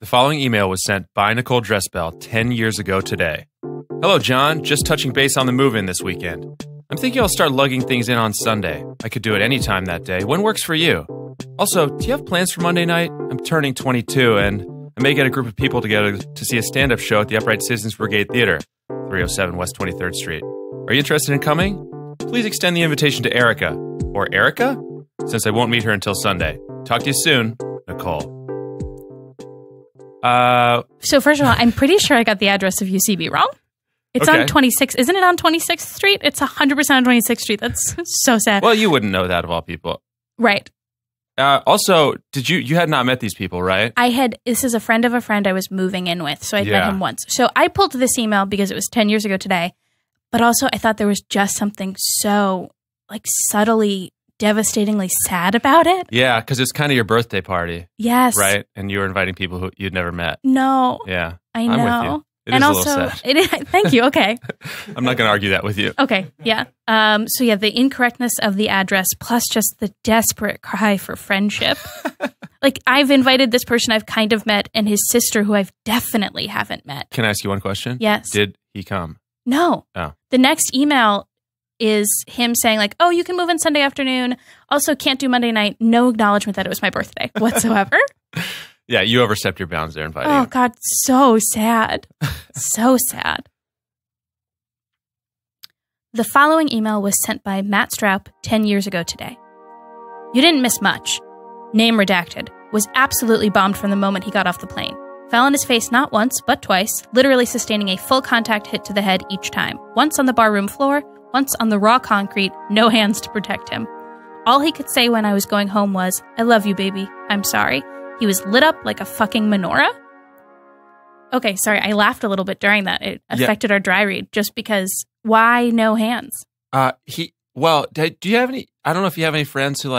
The following email was sent by Nicole Dressbell 10 years ago today. Hello, John. Just touching base on the move-in this weekend. I'm thinking I'll start lugging things in on Sunday. I could do it any time that day. When works for you? Also, do you have plans for Monday night? I'm turning 22, and I may get a group of people together to see a stand-up show at the Upright Citizens Brigade Theater, 307 West 23rd Street. Are you interested in coming? Please extend the invitation to Erica. Or Erica? Since I won't meet her until Sunday. Talk to you soon, Nicole. So first of all, I'm pretty sure I got the address of UCB wrong. It's on 26th. Isn't it on 26th Street? It's 100% on 26th Street. That's so sad. Well, you wouldn't know that of all people. Right. Also, you had not met these people, right? This is a friend of a friend I was moving in with, so I'd met him once. So I pulled this email because it was 10 years ago today, but also I thought there was just something so subtly, devastatingly sad about it. Yeah, because it's kind of your birthday party. Yes. Right? And you were inviting people who you'd never met. No. Yeah. I know. I'm with you. It and is also, a little sad. It is, thank you. Okay. I'm not going to argue that with you. Okay. Yeah. So yeah, the incorrectness of the address plus just the desperate cry for friendship. I've invited this person I've kind of met and his sister who I've definitely haven't met. Can I ask you one question? Yes. Did he come? No. Oh. The next email is him saying oh, you can move in Sunday afternoon. Also can't do Monday night. No acknowledgement that it was my birthday whatsoever. Yeah, you overstepped your bounds there inviting Oh, him. God, so sad. So sad. The following email was sent by Matt Stroup 10 years ago today. You didn't miss much. Name redacted. Was absolutely bombed from the moment he got off the plane. Fell on his face not once, but twice, literally sustaining a full contact hit to the head each time. Once on the barroom floor, once on the raw concrete, no hands to protect him. All he could say when I was going home was, I love you, baby. I'm sorry. He was lit up like a fucking menorah. Okay, sorry, I laughed a little bit during that. It affected our dry read just because why no hands? Do you have any, I don't know if you have any friends who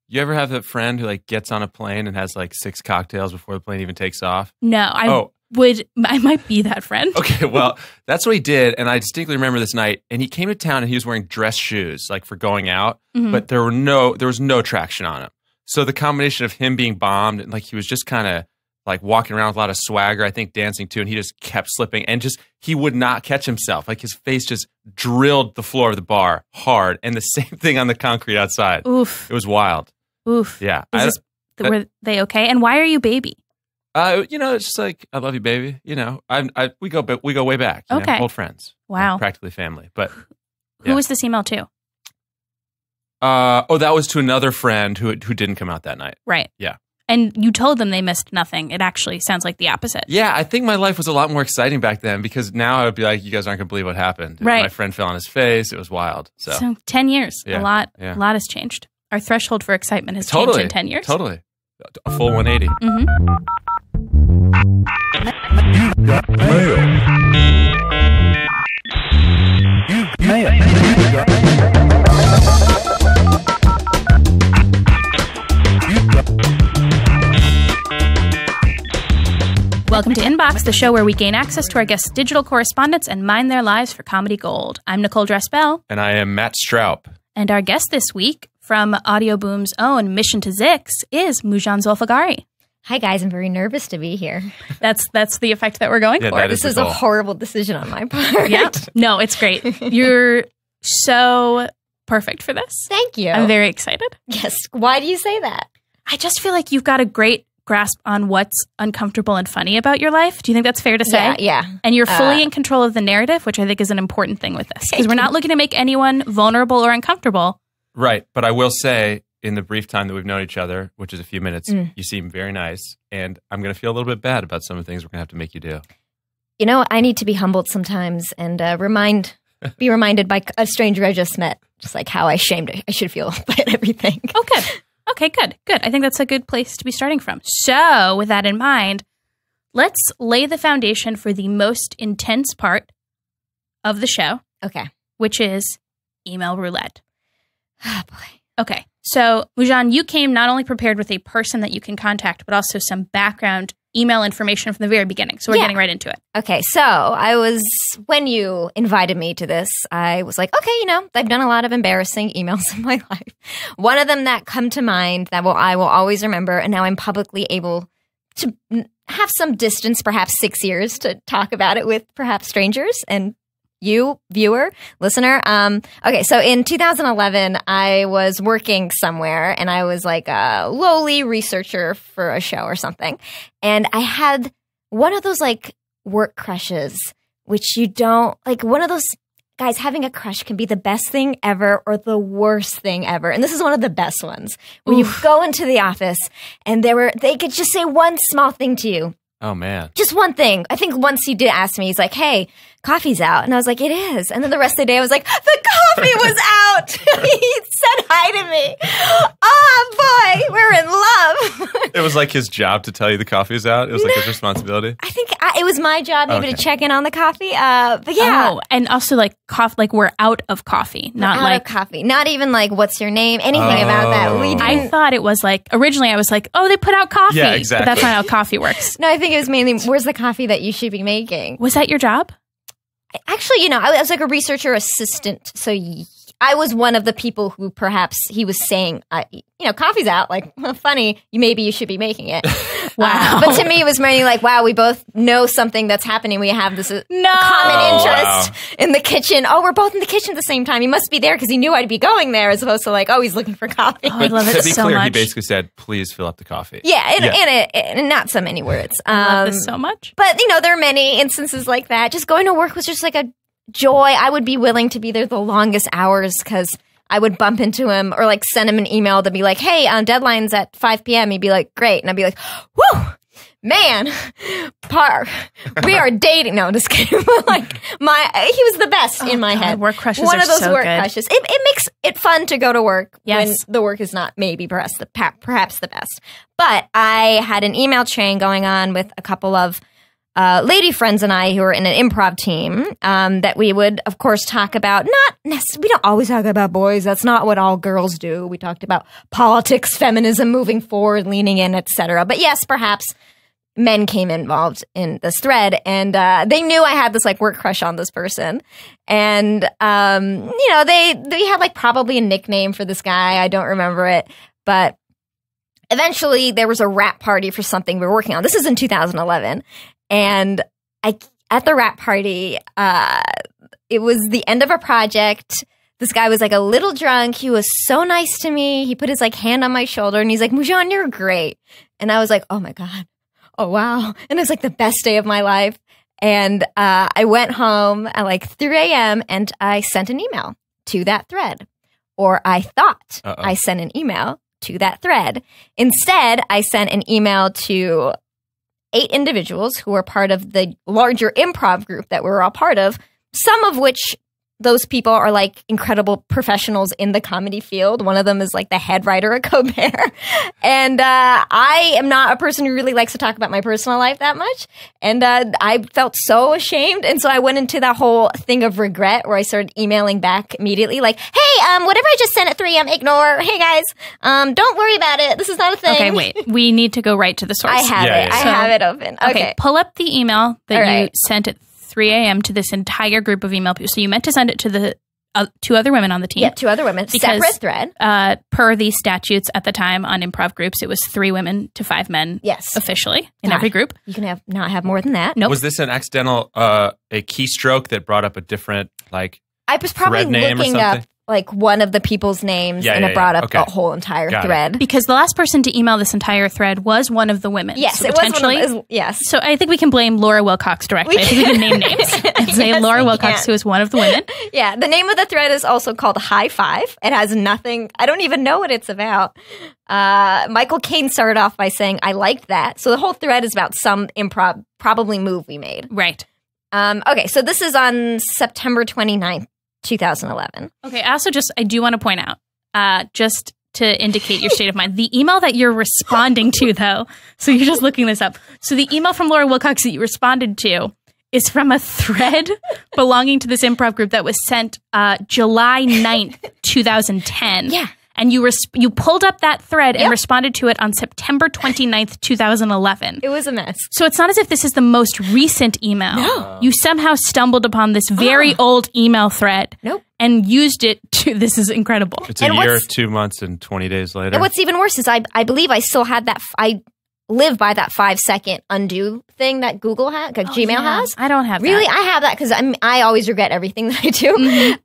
you ever have a friend who gets on a plane and has 6 cocktails before the plane even takes off? No, I might be that friend. Okay, well, that's what he did, and I distinctly remember this night. And he came to town, and he was wearing dress shoes, for going out, but there was no traction on him. So the combination of him being bombed and he was just kind of walking around with a lot of swagger, I think dancing too, and he just kept slipping and he would not catch himself. His face just drilled the floor of the bar hard, and the same thing on the concrete outside. Oof. It was wild. Oof. Yeah. Were they okay? And why are you baby? It's just I love you, baby. We go way back. Okay. Old friends. Wow. Practically family. But who was this email to? That was to another friend who didn't come out that night. Right. Yeah. And you told them they missed nothing. It actually sounds like the opposite. Yeah, I think my life was a lot more exciting back then because now I would be like, you guys aren't going to believe what happened. Right. My friend fell on his face. It was wild. So 10 years. Yeah. A lot has changed. Our threshold for excitement has changed in 10 years. Totally. A full 180. Welcome to Inbox, the show where we gain access to our guests' digital correspondence and mine their lives for comedy gold. I'm Nicole Dressbell. And I am Matt Stroup. And our guest this week, from Audio Boom's own Mission to Zix, is Moujan Zolfaghari. Hi, guys. I'm very nervous to be here. That's the effect that we're going for. This is a horrible decision on my part. Yeah. No, it's great. You're so perfect for this. Thank you. I'm very excited. Yes. Why do you say that? I just feel like you've got a great grasp on what's uncomfortable and funny about your life. Do you think that's fair to say? Yeah. And you're fully in control of the narrative, which I think is an important thing with this. Because we're not looking to make anyone vulnerable or uncomfortable. Right. But I will say, in the brief time that we've known each other, which is a few minutes, you seem very nice. And I'm going to feel a little bit bad about some of the things we're going to have to make you do. You know, I need to be humbled sometimes and be reminded by a stranger I just met, just how ashamed I should feel by everything. Oh, good. Okay, good. I think that's a good place to be starting from. So, with that in mind, let's lay the foundation for the most intense part of the show. Okay. Which is email roulette. Oh, boy. Okay. So, Moujan, you came not only prepared with a person that you can contact, but also some background email information from the very beginning. So we're getting right into it. Okay. So when you invited me to this, I was like, okay, I've done a lot of embarrassing emails in my life. One of them that come to mind that I will always remember, and now I'm publicly able to have some distance, perhaps 6 years, to talk about it with perhaps strangers and you, viewer, listener. Okay, so in 2011, I was working somewhere and I was like a lowly researcher for a show or something. And I had one of those like work crushes, which you don't like. One of those guys, having a crush can be the best thing ever or the worst thing ever. And this is one of the best ones. When you go into the office and they could just say one small thing to you. Oh, man. Just one thing. I think once he did ask me, he's like, hey, coffee's out. And I was like, it is. And then the rest of the day, I was like, the coffee was out. He said hi to me. Oh, boy, we're in love. It was like his job to tell you the coffee is out? It was like his responsibility? I think it was my job maybe to check in on the coffee. But yeah. Oh, and also like we're out of coffee. Not out like of coffee. Not even like, what's your name? Anything about that. I thought it was like, originally I was like, oh, they put out coffee. Yeah, exactly. But that's not how coffee works. No, I think it was mainly, where's the coffee that you should be making? Was that your job? Actually, I was like a researcher assistant. So I was one of the people who perhaps he was saying, coffee's out. Like, funny, maybe you should be making it. Wow. But to me, it was mainly like, wow, we both know something that's happening. We have this common interest in the kitchen. Oh, we're both in the kitchen at the same time. He must be there because he knew I'd be going there, as opposed to like, oh, he's looking for coffee. Oh, I love it so much. To be clear, he basically said, please fill up the coffee. Yeah, and not so many words. I love this so much. But, there are many instances like that. Just going to work was just like a joy. I would be willing to be there the longest hours because I would bump into him or like send him an email to be like, hey, deadline's at 5 p.m. He'd be like, great. And I'd be like, whew, man, we are dating. No, just kidding. Like he was the best in my head. Work crushes One are of those so work good. crushes. It makes it fun to go to work when Yes. the work is not maybe perhaps the best. But I had an email chain going on with a couple of lady friends and I who were in an improv team that we would, of course, talk about. We don't always talk about boys. That's not what all girls do. We talked about politics, feminism, moving forward, leaning in, etc. But yes, perhaps men came involved in this thread, and they knew I had this like work crush on this person, and they had like probably a nickname for this guy. I don't remember it, but eventually there was a wrap party for something we were working on. This is in 2011. And at the wrap party, it was the end of a project. This guy was like a little drunk. He was so nice to me. He put his like hand on my shoulder and he's like, Moujan, you're great. And I was like, oh my God. Oh, wow. And it was like the best day of my life. And I went home at like 3 a.m. and I sent an email to that thread. Or I thought I sent an email to that thread. Instead, I sent an email to 8 individuals who were part of the larger improv group that we're all part of, some of which those people are like incredible professionals in the comedy field. One of them is like the head writer at Colbert. And I am not a person who really likes to talk about my personal life that much. And I felt so ashamed. And so I went into that whole thing of regret where I started emailing back immediately like, hey, whatever I just sent at 3 a.m., ignore. Hey, guys, don't worry about it. This is not a thing. Okay, wait. We need to go right to the source. I have it. I have it open. Okay. Pull up the email that you sent at 3 a.m. to this entire group of email people. So you meant to send it to the 2 other women on the team. Yeah, 2 other women. Because, separate thread. Per the statutes at the time on improv groups, it was 3 women to 5 men. Yes. Officially in every group. You can not have more than that. Nope. Was this an accidental, a keystroke that brought up a different, like, I was probably looking up like one of the people's names and it brought up a whole entire thread. Because the last person to email this entire thread was one of the women. Yes, so it was one of them. Yes. So I think we can blame Laura Wilcox directly. I think we can name names and say Laura Wilcox, who is one of the women. Yeah, the name of the thread is also called High Five. It has nothing, I don't even know what it's about. Michael Caine started off by saying, I liked that. So the whole thread is about some improv, probably move we made. Right. Okay, so this is on September 29th. 2011. Okay, I do want to point out, just to indicate your state of mind, the email that you're responding to, though, so you're just looking this up. So the email from Laura Wilcox that you responded to is from a thread belonging to this improv group that was sent July 9th, 2010. Yeah. And you pulled up that thread and responded to it on September 29th, 2011. It was a mess. So it's not as if this is the most recent email. No. You somehow stumbled upon this very old email thread. Nope. And used it to, this is incredible. It's a year, 2 months, and 20 days later. And what's even worse is I believe I still had that, I live by that 5-second undo thing that Google has, Gmail has. I don't have Really, that. I have that because I always regret everything that I do.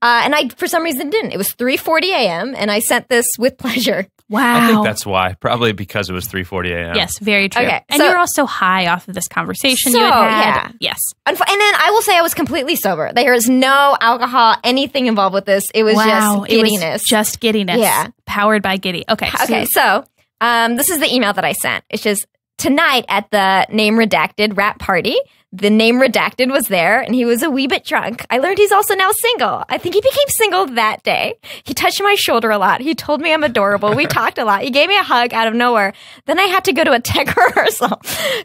And I, for some reason, didn't. It was 3:40 a.m. and I sent this with pleasure. Wow. I think that's why. Probably because it was 3:40 a.m. Yes, very true. Okay, and so- you're also high off of this conversation So, you had had. yeah. Yes. And then I will say I was completely sober. There is no alcohol, anything involved with this. It was just giddiness. It was just giddiness. Yeah. Powered by giddy. Okay. Okay, so this is the email that I sent. It's just, tonight at the Name Redacted rap party, the Name Redacted was there, and he was a wee bit drunk. I learned he's also now single. I think he became single that day. He touched my shoulder a lot. He told me I'm adorable. We talked a lot. He gave me a hug out of nowhere. Then I had to go to a tech rehearsal. Guys,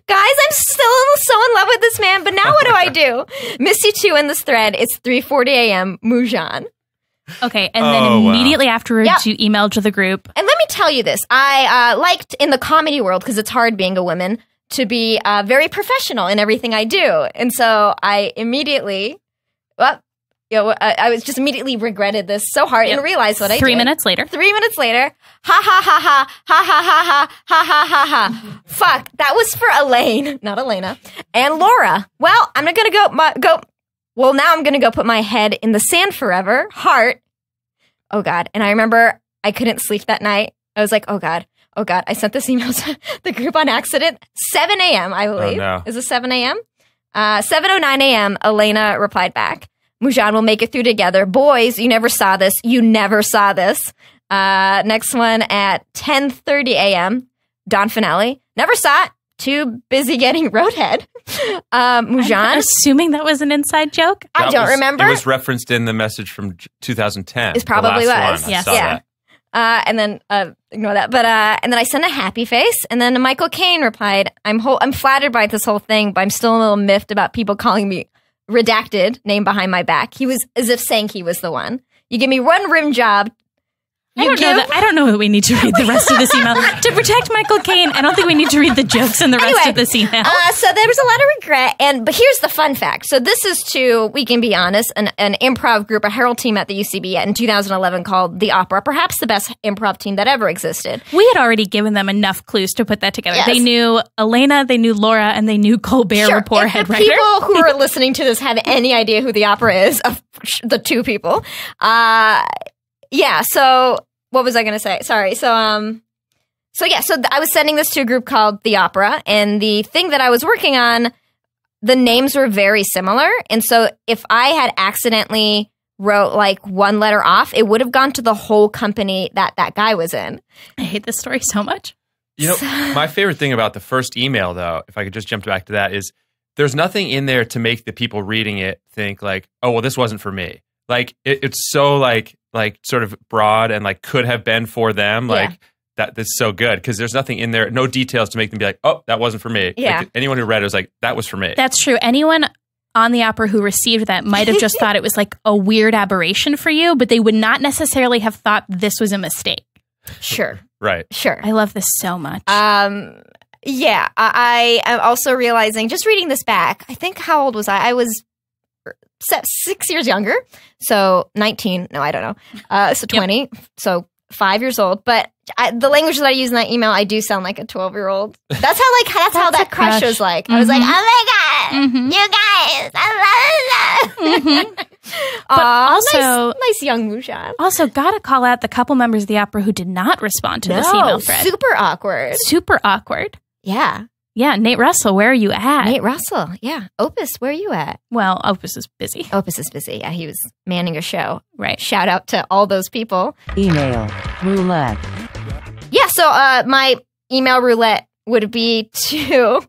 I'm still so in love with this man, but now what do I do? Miss you too in this thread. It's 3:40 a.m. Moujan. Okay, and then immediately afterwards, you emailed to the group. And let me tell you this. I liked in the comedy world, because it's hard being a woman, to be very professional in everything I do. And so I immediately, I was just immediately regretted this so hard and realized what I did. 3 minutes later. 3 minutes later, ha ha ha ha, ha ha ha ha, ha ha ha ha. Fuck, that was for Elaine, not Elena, and Laura. Well, I'm not going to well, now I'm going to go put my head in the sand forever. Heart. Oh, God. And I remember I couldn't sleep that night. I was like, oh, God. Oh, God. I sent this email to the group on accident. 7 a.m., I believe. Oh, no. Is it 7 a.m.? 7:09 a.m., Elena replied back. Moujan will make it through together. Boys, you never saw this. You never saw this. Next one at 10:30 a.m., Don Finale. Never saw it. Too busy getting roadhead. Moujan. I'm assuming that was an inside joke. I don't remember. It was referenced in the message from 2010. It probably the last was. One. Yes. I saw Yeah. that. And then ignore that. But and then I sent a happy face, and then Michael Caine replied, "I'm flattered by this whole thing, but I'm still a little miffed about people calling me redacted, name behind my back." He was as if saying he was the one. You give me one rim job. I don't know that we need to read the rest of this email. To protect Michael Caine, I don't think we need to read the jokes in the rest of this email. So there was a lot of regret. But here's the fun fact. So this is to, we can be honest, an improv group, a Herald team at the UCB in 2011 called The Opera, perhaps the best improv team that ever existed. We had already given them enough clues to put that together. Yes. They knew Elena, they knew Laura, and they knew Colbert Report If head the writer. people who are listening to this have any idea who The Opera is, of the two people. So what was I going to say? Sorry. So I was sending this to a group called The Opera, and the thing that I was working on, the names were very similar. And so if I had accidentally wrote like one letter off, it would have gone to the whole company that guy was in. I hate this story so much. You know, my favorite thing about the first email, though, if I could just jump back to that, is there's nothing in there to make the people reading it think like, oh, well, this wasn't for me. Like, it's so like sort of broad and like could have been for them. Like, that's so good because there's nothing in there, no details to make them be like, oh, that wasn't for me. Yeah. Like, anyone who read it was like, that was for me. That's true. Anyone on the Opera who received that might have just thought it was like a weird aberration for you, but they would not necessarily have thought this was a mistake. Sure. Right. Sure. I love this so much. I am also realizing, just reading this back, I think, how old was I? I was 6 years younger. So 19. No, I don't know. So 20. So 5 years old. But the language that I use in that email, I do sound like a 12-year-old. That's how that crush was like. Mm-hmm. I was like, oh my God, you guys, I love that. But also, nice young Moujan. Also, gotta call out the couple members of the Opera who did not respond to this email thread. Super awkward. Super awkward. Yeah. Yeah, Nate Russell, where are you at? Nate Russell, yeah. Opus, where are you at? Well, Opus is busy. Opus is busy. Yeah, he was manning a show. Right. Shout out to all those people. Email roulette. Yeah, so my email roulette would be to,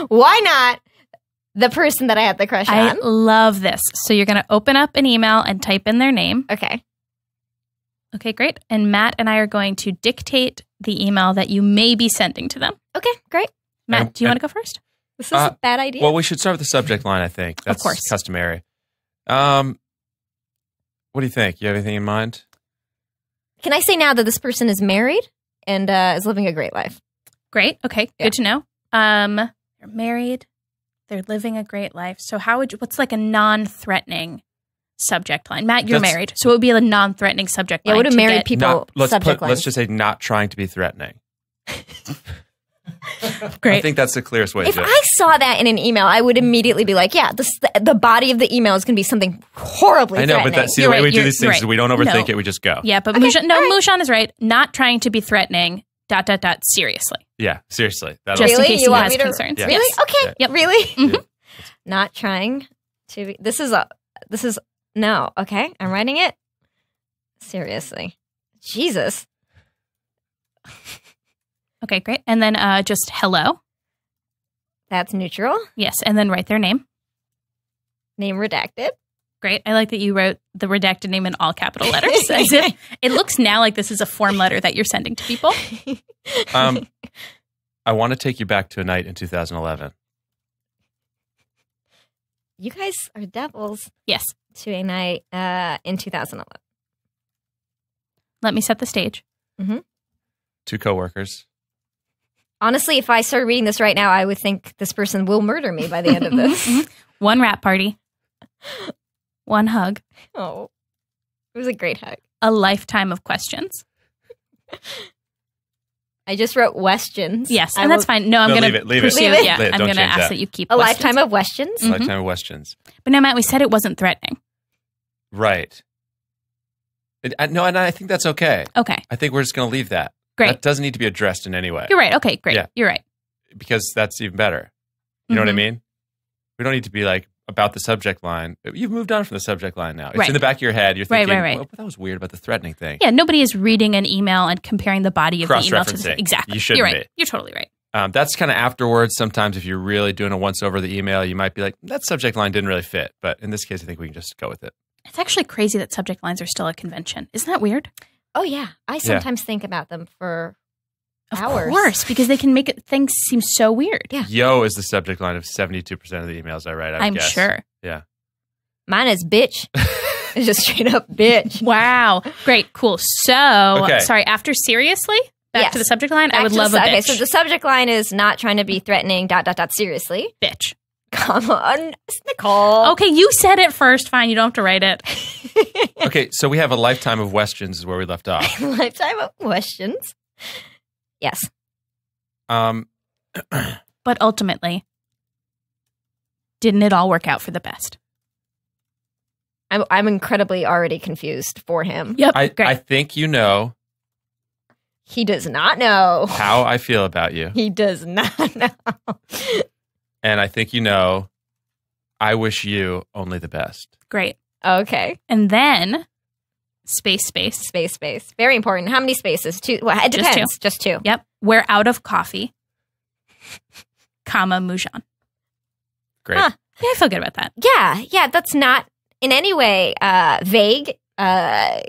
why not, the person that I had the crush I on. love this. So you're going to open up an email and type in their name. Okay. Okay, great. And Matt and I are going to dictate the email that you may be sending to them. Okay, great. Matt, do you want to go first? This is a bad idea. Well, we should start with the subject line, I think. That's Of course. Customary. What do you think? You have anything in mind? Can I say now that this person is married and is living a great life? Great. Okay, Yeah. good to know. They're married. They're living a great life. So what's like a non-threatening subject line? Matt, you're married. So it would be a non-threatening subject line. Yeah, what do to married get- people subject lines? Let's just say not trying to be threatening. Great. I think that's the clearest way to If do it. I saw that in an email, I would immediately be like, yeah, the body of the email is going to be something horribly I know, threatening. but that's the You're way right, we do you're these things right. is we don't overthink No. it, we just go. Yeah, but Okay, Moujan is right. Not trying to be threatening, ... seriously. Yeah, seriously. That'll Just in Really? case You he want has me to- concerns. Yeah. Really? Yes. Okay. Yep. Really? Mhm. Not trying to be. This is no. Okay. I'm writing it. Seriously. Jesus. Okay, great. And then just hello. That's neutral. Yes, and then write their name. Name redacted. Great. I like that you wrote the redacted name in all capital letters. As if it looks now like this is a form letter that you're sending to people. I want to take you back to a night in 2011. You guys are devils Yes. to a night in 2011. Let me set the stage. Two coworkers. Honestly, if I started reading this right now, I would think this person will murder me by the end of this. Mhm. One rap party. One hug. Oh, it was a great hug. A lifetime of questions. I just wrote questions. Yes, I and that's will- fine. No, I'm No, going leave to it, leave it. pursue. Leave it. Yeah, Don't I'm going to change ask that. that you keep A questions. lifetime of questions. Mhm. Lifetime of questions. But no, Matt, we said it wasn't threatening. Right. No, and I think that's okay. Okay, I think we're just going to leave that. great. That doesn't need to be addressed in any way. You're right. Okay, great. Yeah. You're right. Because that's even better. You know what I Mhm. mean? We don't need to be like about the subject line. You've moved on from the subject line now. It's Right. in the back of your head. You're Right, thinking, right. well, that was weird about the threatening thing. Yeah, nobody is reading an email and comparing the body of the email to the Cross-referencing. exactly. You shouldn't You're right. be. You're totally right. That's kind of afterwards. Sometimes if you're really doing a once over the email, you might be like, that subject line didn't really fit. But in this case, I think we can just go with it. It's actually crazy that subject lines are still a convention. Isn't that weird? Oh yeah, I sometimes think about them for Of hours. course, because they can make things seem so weird. Yeah. Yo is the subject line of 72% of the emails I write. I'm sure. Yeah. Mine is bitch. It's just straight up bitch. Wow. Great. Cool. So, Okay. sorry, after seriously, back Yes. to the subject line, I Back would to the love a bitch. Okay, so the subject line is not trying to be threatening. ... Seriously, Bitch. come on, Nicole. Okay, you said it first. Fine, you don't have to write it. Okay, so we have a lifetime of questions is where we left off. Lifetime of questions. Yes. But ultimately, didn't it all work out for the best? I'm incredibly already confused for him. Yep. I Great. think you know He does not know. how I feel about you. He does not know. And I think you know I wish you only the best. Great. Okay. And then space. Space. Very important. How many spaces? Two. Well, it Just depends. Just two. Yep. We're out of coffee, comma, Moujan. Great. Huh. Yeah, I feel good about that. Yeah. That's not in any way vague No.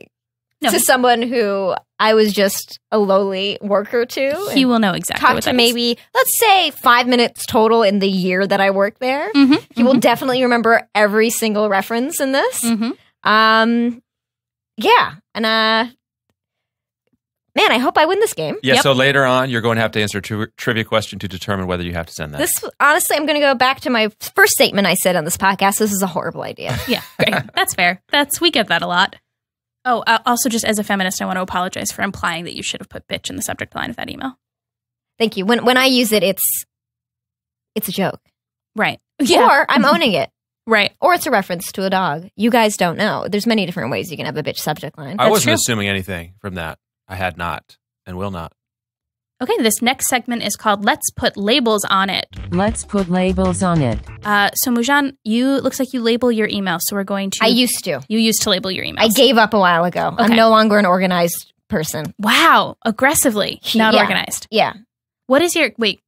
to someone who I was just a lowly worker to. He and will know exactly talk what to that maybe, let's say, 5 minutes total in the year that I worked there. Mm-hmm. He will definitely remember every single reference in this. Mm-hmm. Yeah. And man, I hope I win this game. Yeah, Yep. so later on, you're going to have to answer a trivia question to determine whether you have to send that. This, honestly, I'm going to go back to my first statement I said on this podcast. This is a horrible idea. Yeah, great. That's fair. We get that a lot. Oh, also, just as a feminist, I want to apologize for implying that you should have put bitch in the subject line of that email. Thank you. When I use it, it's a joke. Right. Or I'm owning it. Right. Or it's a reference to a dog. You guys don't know. There's many different ways you can have a bitch subject line. I wasn't true. assuming anything from that. I had not and will not. Okay, this next segment is called Let's Put Labels on It. Let's put labels on it. So, Moujan, it looks like you label your email, so we're going to... I used to. You used to label your emails. I gave up a while ago. Okay. I'm no longer an organized person. Wow, aggressively, not Yeah. organized. Yeah. What is your... Wait,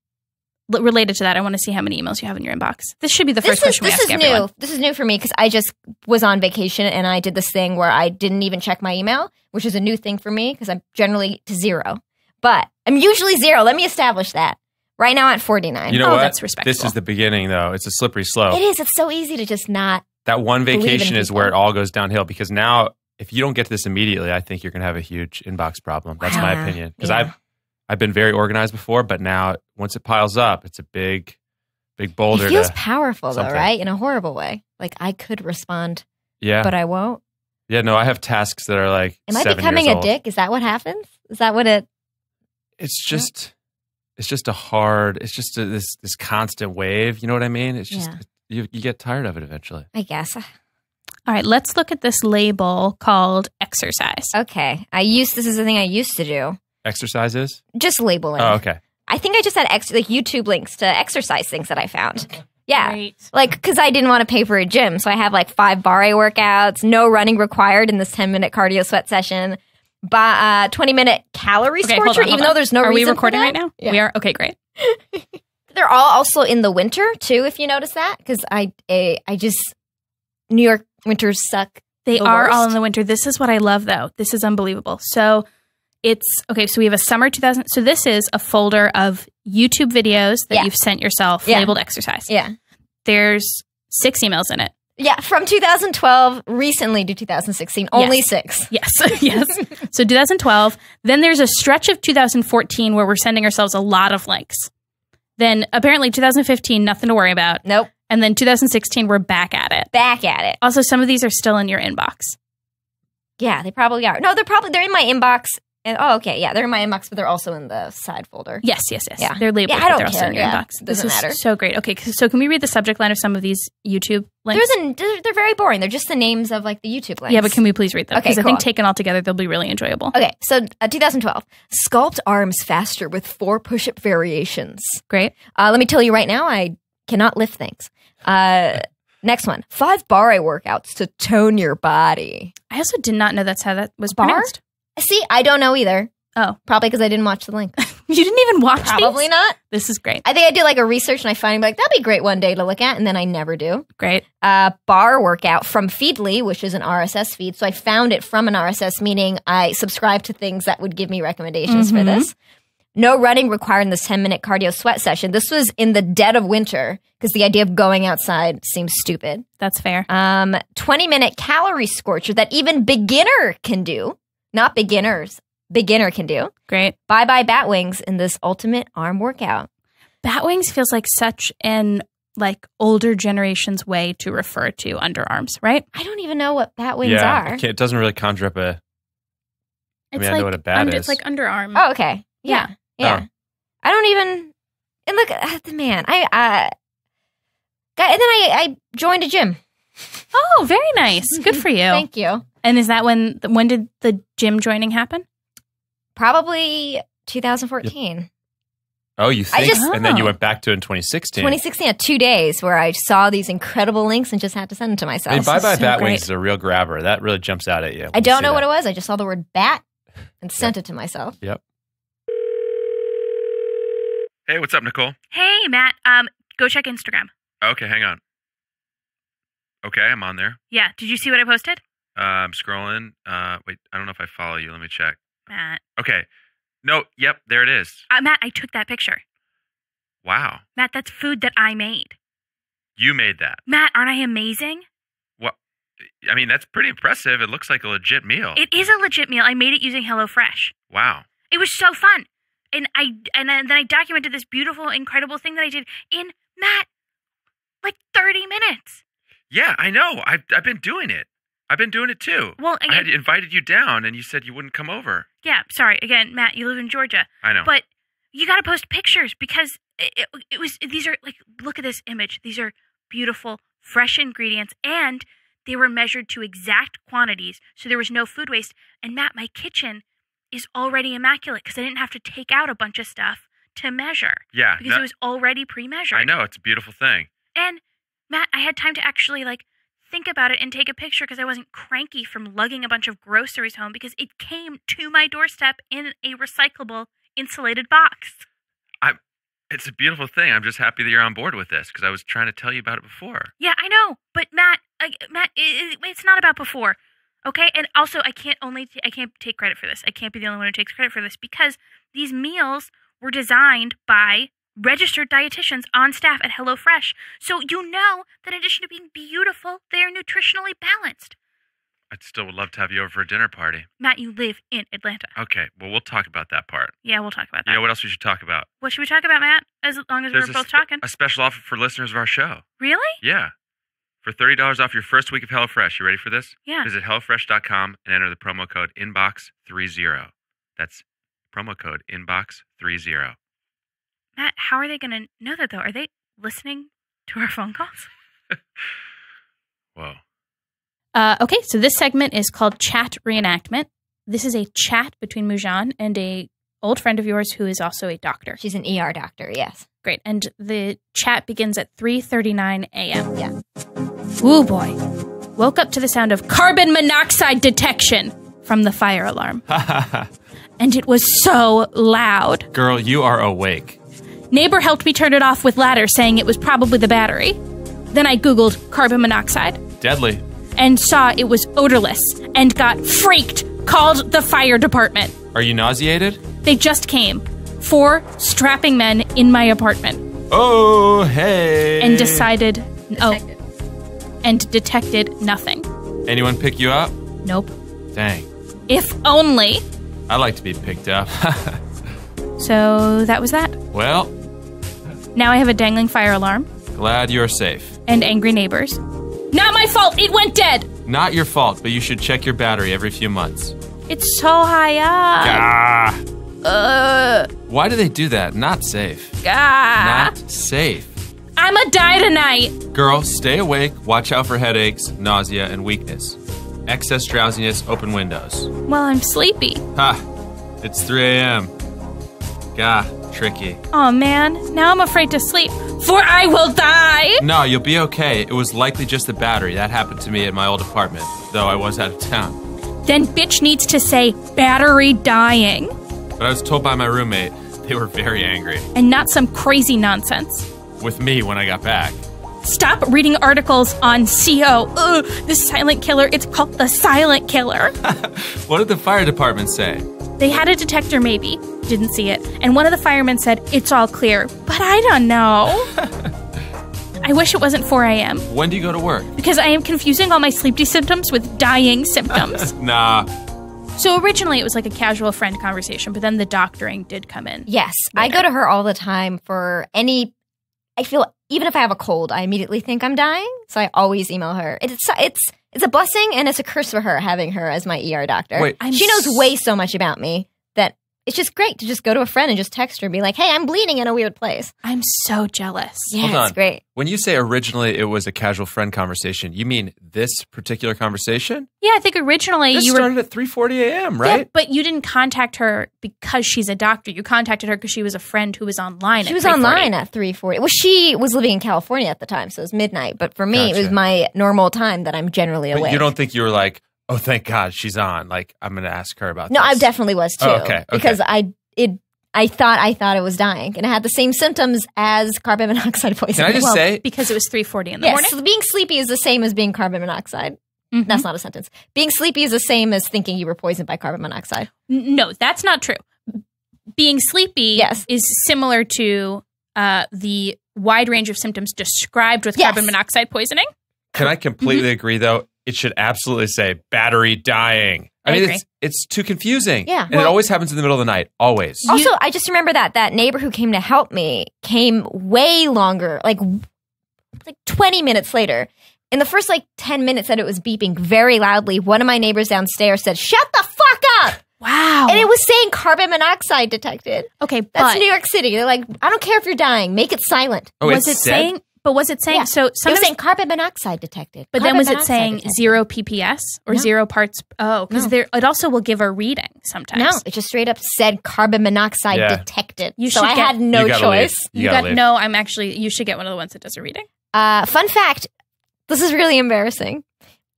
related to that, I want to see how many emails you have in your inbox. This should be the first question we ask everyone. new. This is new for me because I just was on vacation and I did this thing where I didn't even check my email, which is a new thing for me because I'm generally to 0. But I'm usually 0. Let me establish that. Right now at 49. You know Oh, what? that's respectable. This is the beginning, though. It's a slippery slope. It is. It's so easy to just not. That one Believe in vacation is people. where it all goes downhill because now, if you don't get to this immediately, I think you're going to have a huge inbox problem. That's my Wow. opinion. Because Yeah. I've been very organized before, but now once it piles up, it's a big boulder. It feels to, powerful though, something. right? In a horrible way. Like I could respond, yeah. but I won't. Yeah, no, I have tasks that are like Am I 7 becoming years a old. dick? Is that what happens? Is that what it? It's just, it's just this constant wave. You know what I mean? It's just, you get tired of it eventually. I guess. All right, let's look at this label called exercise. Okay. This is the thing I used to do. Exercises? Just labeling. Oh, okay. I think I just had YouTube links to exercise things that I found. Yeah. Great. Like, because I didn't want to pay for a gym. So I have like 5 bar A workouts, no running required in this 10-minute cardio sweat session, 20-minute calorie scorcher, even though there's no reason. Are we recording for right that? now? Yeah. We are? Okay, great. They're all also in the winter, too, if you notice that. Because New York winters suck. They are all in the winter. This is what I love, though. This is unbelievable. So so we have a summer 2000. So this is a folder of YouTube videos that you've sent yourself labeled exercise. Yeah. There's 6 emails in it. Yeah, from 2012 recently to 2016. Only 6. Yes, yes. So 2012. Then there's a stretch of 2014 where we're sending ourselves a lot of links. Then apparently 2015, nothing to worry about. Nope. And then 2016, we're back at it. Back at it. Also, some of these are still in your inbox. Yeah, they probably are. No, they're in my inbox. And, okay, yeah, they're in my inbox, but they're also in the side folder. Yes. Yeah. They're labeled, I don't but they're also care. in your inbox. Doesn't matter. So great. Okay, so can we read the subject line of some of these YouTube links? They're very boring. They're just the names of like the YouTube links. Yeah, but can we please read them? Okay, Because cool. I think taken all together, they'll be really enjoyable. Okay, so 2012. Sculpt arms faster with 4 push-up variations. Great. Let me tell you right now, I cannot lift things. Next one. 5 bar A workouts to tone your body. I also did not know that's how that was Bar? pronounced. See, I don't know either. Oh. Probably because I didn't watch the link. You didn't even watch Probably these? not. This is great. I think I did like a research and I find like, that'd be great one day to look at, and then I never do. Great. Bar workout from Feedly, which is an RSS feed. So I found it from an RSS, meaning I subscribe to things that would give me recommendations for this. No running required in this 10-minute cardio sweat session. This was in the dead of winter because the idea of going outside seems stupid. That's fair. 20-minute calorie scorcher that even beginner can do. Not beginners. Beginner can do. Great. Bye-bye bat wings in this ultimate arm workout. Bat wings feels like such an older generation's way to refer to underarms, right? I don't even know what bat wings are. Okay, it doesn't really conjure up a... I know what a bat is. It's like underarm. Oh, okay. Yeah. Oh. I don't even... And look, man, and then I joined a gym. Oh, very nice. Good for you. Thank you. And is that when did the gym joining happen? Probably 2014. Yep. Oh, you think? And then you Oh. went back to it in 2016. 2016 had 2 days where I saw these incredible links and just had to send them to myself. I mean, Bye Bye so Bat great. Wings is a real grabber. That really jumps out at you. I don't know what it was. I just saw the word bat and sent it to myself. Yep. Hey, what's up, Nicole? Hey, Matt. Go check Instagram. Okay, hang on. Okay, I'm on there. Yeah. Did you see what I posted? I'm scrolling. Wait, I don't know if I follow you. Let me check. Matt. Okay. No, yep, there it is. Matt, I took that picture. Wow. Matt, that's food that I made. You made that. Matt, aren't I amazing? What? I mean, that's pretty impressive. It looks like a legit meal. It is a legit meal. I made it using HelloFresh. Wow. It was so fun. And then I documented this beautiful, incredible thing that I did in, Matt, like 30 minutes. Yeah, I know. I've been doing it. I've been doing it too. Well, I had invited you down and you said you wouldn't come over. Yeah, sorry. Again, Matt, you live in Georgia. I know. But you got to post pictures because it was, these are like, look at this image. These are beautiful, fresh ingredients, and they were measured to exact quantities. So there was no food waste. And Matt, my kitchen is already immaculate because I didn't have to take out a bunch of stuff to measure. Yeah. Because it was already pre-measured. I know. It's a beautiful thing. And Matt, I had time to actually think about it and take a picture because I wasn't cranky from lugging a bunch of groceries home because it came to my doorstep in a recyclable insulated box. It's a beautiful thing. I'm just happy that you're on board with this because I was trying to tell you about it before. Yeah, I know. But Matt, it's not about before. Okay? And also, I can't take credit for this. I can't be the only one who takes credit for this because these meals were designed by registered dietitians on staff at HelloFresh. So you know that in addition to being beautiful, they are nutritionally balanced. I still would love to have you over for a dinner party. Matt, you live in Atlanta. Okay, well, we'll talk about that part. Yeah, we'll talk about that. You know what else we should talk about? What should we talk about, Matt? As long as we're both talking. A special offer for listeners of our show. Really? Yeah. For $30 off your first week of HelloFresh. You ready for this? Yeah. Visit HelloFresh.com and enter the promo code INBOX30. That's promo code INBOX30. Matt, how are they going to know that, though? Are they listening to our phone calls? Whoa. Okay, so this segment is called Chat Reenactment. This is a chat between Moujan and a old friend of yours who is also a doctor. She's an ER doctor, yes. Great. And the chat begins at 3:39 a.m. Yeah. Woo boy. Woke up to the sound of carbon monoxide detection from the fire alarm. And it was so loud. Girl, you are awake. Neighbor helped me turn it off with ladder, saying it was probably the battery. Then I Googled carbon monoxide. Deadly. And saw it was odorless and got freaked. Called the fire department. Are you nauseated? They just came. 4 strapping men in my apartment. Oh, hey. And decided... And detected nothing. Anyone pick you up? Nope. Dang. If only. I like to be picked up. So that was that. Well, Now I have a dangling fire alarm. glad you're safe. And angry neighbors. Not my fault! It went dead! Not your fault, but you should check your battery every few months. It's so high up. Ah. Why do they do that? Not safe. Not safe. I'ma die tonight. Girl, stay awake, watch out for headaches, nausea, and weakness. Excess drowsiness, open windows. Well, I'm sleepy. Ha! It's 3 a.m. Gah, tricky. Oh man, now I'm afraid to sleep, for I will die! No, you'll be okay. It was likely just the battery. That happened to me at my old apartment, though I was out of town. Then bitch needs to say battery dying. But I was told by my roommate they were very angry. And not some crazy nonsense. With me when I got back. Stop reading articles on CO. Ugh, the silent killer. It's called the silent killer. What did the fire department say? They had a detector maybe. Didn't see it. And one of the firemen said, it's all clear. But I don't know. I wish it wasn't 4 a.m. When do you go to work? Because I am confusing all my sleepy symptoms with dying symptoms. Nah. So originally it was like a casual friend conversation, but then the doctoring did come in. Yes. I go to her all the time for any... I feel even if I have a cold, I immediately think I'm dying. So I always email her. It's a blessing and it's a curse for her having her as my ER doctor. Wait. She knows way so much about me that it's just great to just go to a friend and just text her and be like, hey, I'm bleeding in a weird place. I'm so jealous. Yeah, Hold on. it's great. When you say originally it was a casual friend conversation, you mean this particular conversation? Yeah, I think originally This you were... started at 3:40 a.m., right? Yeah, but you didn't contact her because she's a doctor. You contacted her because she was a friend who was online She at was 3:40. online at 3:40. Well, she was living in California at the time, so it was midnight. But for me, it was Gotcha. my normal time that I'm generally But awake. you don't think you were like, oh, thank God she's on. Like, I'm going to ask her about No, this. I definitely was too. Oh, okay. Because I thought it was dying, and it had the same symptoms as carbon monoxide poisoning. Can I just say, Because it was 3:40 in the yes, morning. being sleepy is the same as being carbon monoxide. Mhm. That's not a sentence. Being sleepy is the same as thinking you were poisoned by carbon monoxide. No, that's not true. Being sleepy Yes. is similar to the wide range of symptoms described with Yes. carbon monoxide poisoning. can I completely agree, though? It should absolutely say battery dying. I mean, agree. it's too confusing. Yeah, And it well- always happens in the middle of the night. Always. Also, I just remember that neighbor who came to help me came way longer, like 20 minutes later. In the first 10 minutes that it was beeping very loudly, one of my neighbors downstairs said, "Shut the fuck up!" Wow. And it was saying carbon monoxide detected. okay, That's but New York City. They're like, I don't care if you're dying, make it silent. Oh, was it said- saying? But was it saying? Yeah. So It was sometimes, saying carbon monoxide detected. but then Carbon was it monoxide saying detected. 0 ppс or No. 0 parts? Oh, because No. there it also will give a reading sometimes. No, it just straight up said carbon monoxide Yeah. detected. You so should I get- had no You gotta choice. leave. You gotta leave. no. I'm actually. You should get one of the ones that does a reading. Fun fact, this is really embarrassing.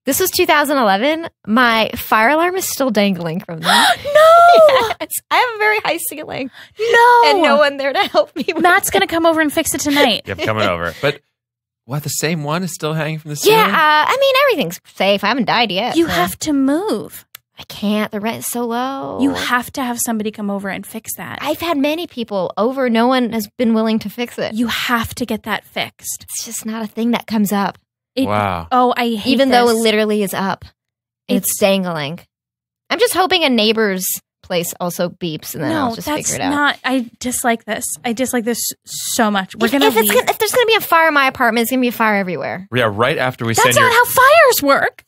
This was 2011. My fire alarm is still dangling from them. No, Yes. I have a very high ceiling. no, And no one there to help me with Matt's it. gonna come over and fix it tonight. Yep, coming over. But what, the same one is still hanging from the ceiling? Yeah, I mean, everything's safe. I haven't died yet. You so- have to move. I can't. The rent is so low. You have to have somebody come over and fix that. I've had many people over. No one has been willing to fix it. You have to get that fixed. It's just not a thing that comes up. Wow. Oh, I hate Even though it this. literally is up. It's dangling. I'm just hoping a neighbor's place also beeps, and then I'll just that's figure it out. not. I dislike this. I dislike this so much. We're gonna if leave. there's gonna be a fire in my apartment, it's gonna be a fire everywhere. Yeah, right after we That's send not your how fires work.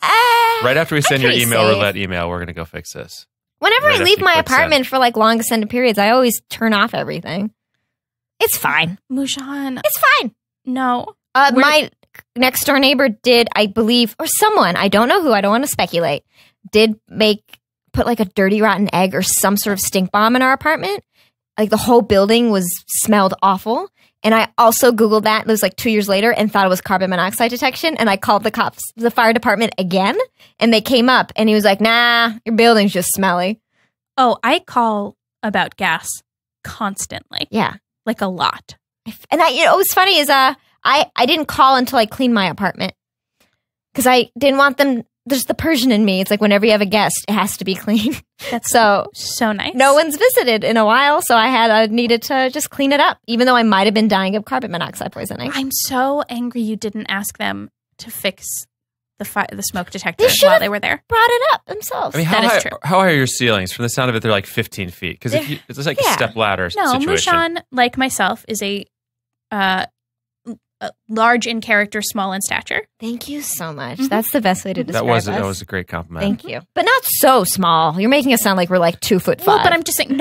right after we send your pretty email safe. roulette email, we're gonna go fix this. Whenever Right I after leave you my click send. apartment for long extended periods, I always turn off everything. It's fine. Moujan. It's fine. No. My next door neighbor did, I believe, or someone, I don't know who, I don't want to speculate, put like a dirty rotten egg or some sort of stink bomb in our apartment. Like the whole building smelled awful. And I also Googled that. It was like 2 years later and thought it was carbon monoxide detection. And I called the fire department again. And they came up and he was like, nah, your building's just smelly. Oh, I call about gas constantly. Yeah. Like a lot. And what was funny is I didn't call until I cleaned my apartment. Because I didn't want them. There's the Persian in me. It's like whenever you have a guest, it has to be clean. That's so nice. No one's visited in a while, so I needed to just clean it up, even though I might have been dying of carbon monoxide poisoning. I'm so angry you didn't ask them to fix the smoke detector while they were there. Brought it up themselves. I mean, that is true. How high are your ceilings? From the sound of it, they're like 15 feet. Because it's like a step ladder situation. Moujan, like myself, is a large in character, small in stature. Thank you so much. Mm-hmm. That's the best way to describe us. That was a great compliment. Thank you. But not so small. You're making us sound like we're like 2'5". Well, but I'm just saying,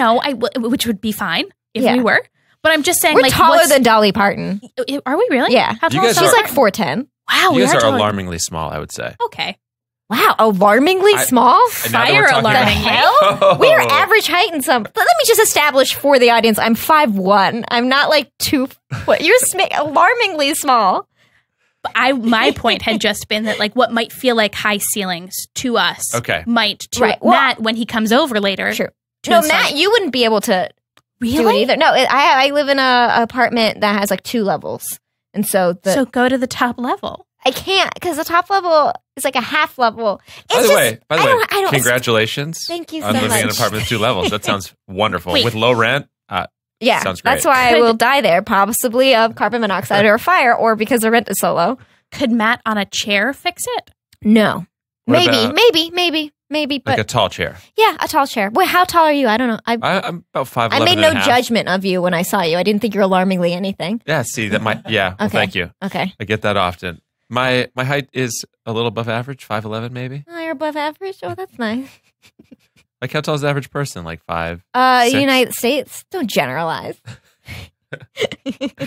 which would be fine if we were. But I'm just saying, we're taller than Dolly Parton. Are we really? Yeah. How tall is She's like 4'10". Wow, you guys are alarmingly small, I would say. Okay. Wow, alarmingly small? Fire alarmingly. Hell? We're average height in some. Let me just establish for the audience, I'm 5'1". I'm not like 2 foot. You're alarmingly small. My point had just been that like what might feel like high ceilings to us might to Matt when he comes over later. True. No, Matt, you wouldn't be able to do it either. No, I live in an apartment that has like 2 levels. And so go to the top level. I can't because the top level is like a half level. By the way, congratulations. Thank you so on much. living in an apartment with 2 levels. That sounds wonderful. With low rent. Yeah, sounds great. That's why I will die there, possibly of carbon monoxide or fire, or because the rent is so low. Could Matt on a chair fix it? No. Maybe. But like a tall chair. Yeah, a tall chair. Wait, how tall are you? I don't know. I'm about 5'11". I made no judgment of you when I saw you. I didn't think you were alarmingly anything. Yeah, see, that might, yeah. Well, thank you. Okay. I get that often. My height is a little above average, 5'11" maybe. Oh, you're above average? Oh, that's nice. Like how tall is the average person? Like 5'6"? United States? Don't generalize.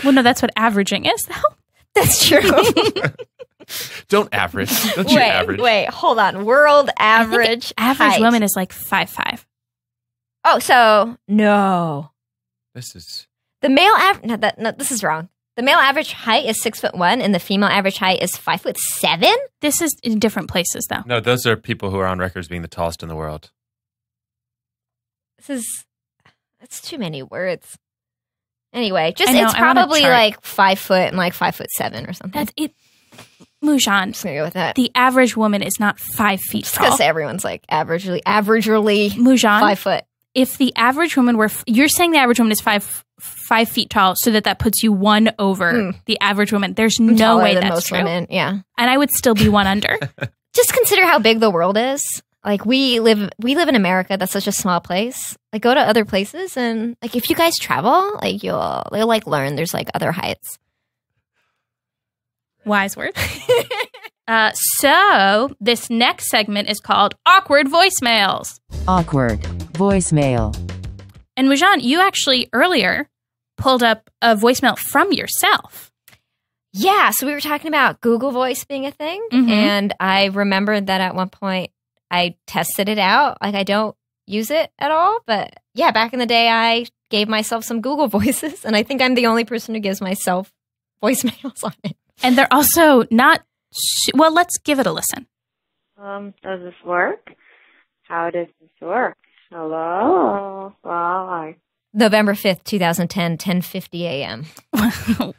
Well, no, that's what averaging is, though. That's true. Don't average. Don't you average. Wait, hold on. World average average woman is like 5'5". Oh, so no. This is the male average. No, this is wrong. The male average height is 6'1", and the female average height is 5'7". This is in different places, though. No, those are people who are on record as being the tallest in the world. That's too many words. Anyway, it's probably like 5 foot and like 5'7" or something. That's it. Moujan. I'm just gonna go with that. The average woman is not 5 feet tall. Because everyone's like averagely Moujan, 5 foot. If the average woman you're saying the average woman is 5 feet tall, so that puts you 1 over the average woman. There's no way that's most true. Women, yeah, and I would still be 1 under. Just consider how big the world is. Like we live in America. That's such a small place. Like go to other places and like if you guys travel, like you'll like learn there's like other heights. Wise words. So this next segment is called Awkward Voicemails. Awkward voicemail. And Moujan, you actually earlier pulled up a voicemail from yourself. Yeah, so we were talking about Google Voice being a thing, and I remembered that at one point I tested it out. Like I don't use it at all, but yeah, back in the day I gave myself some Google Voices, and I think I'm the only person who gives myself voicemails on it. And they're also not, well, let's give it a listen. Does this work? How does this work? Hello? Hi. November 5th, 2010, 10:50 a.m.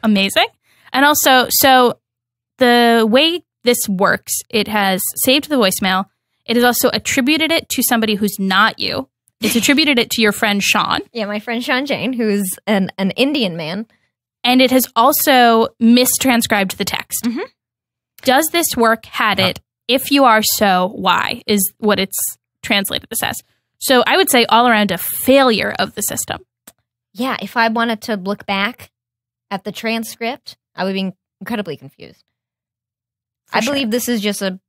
Amazing. And also, so the way this works, it has saved the voicemail. It has also attributed it to somebody who's not you. It's attributed it to your friend Sean. Yeah, my friend Sean Jane, who's an Indian man. And it has also mistranscribed the text. Mm-hmm. Does this work? Had it? If you are so, why? Is what it's translated this as. So I would say all around a failure of the system. Yeah, if I wanted to look back at the transcript, I would be incredibly confused. I believe this is just a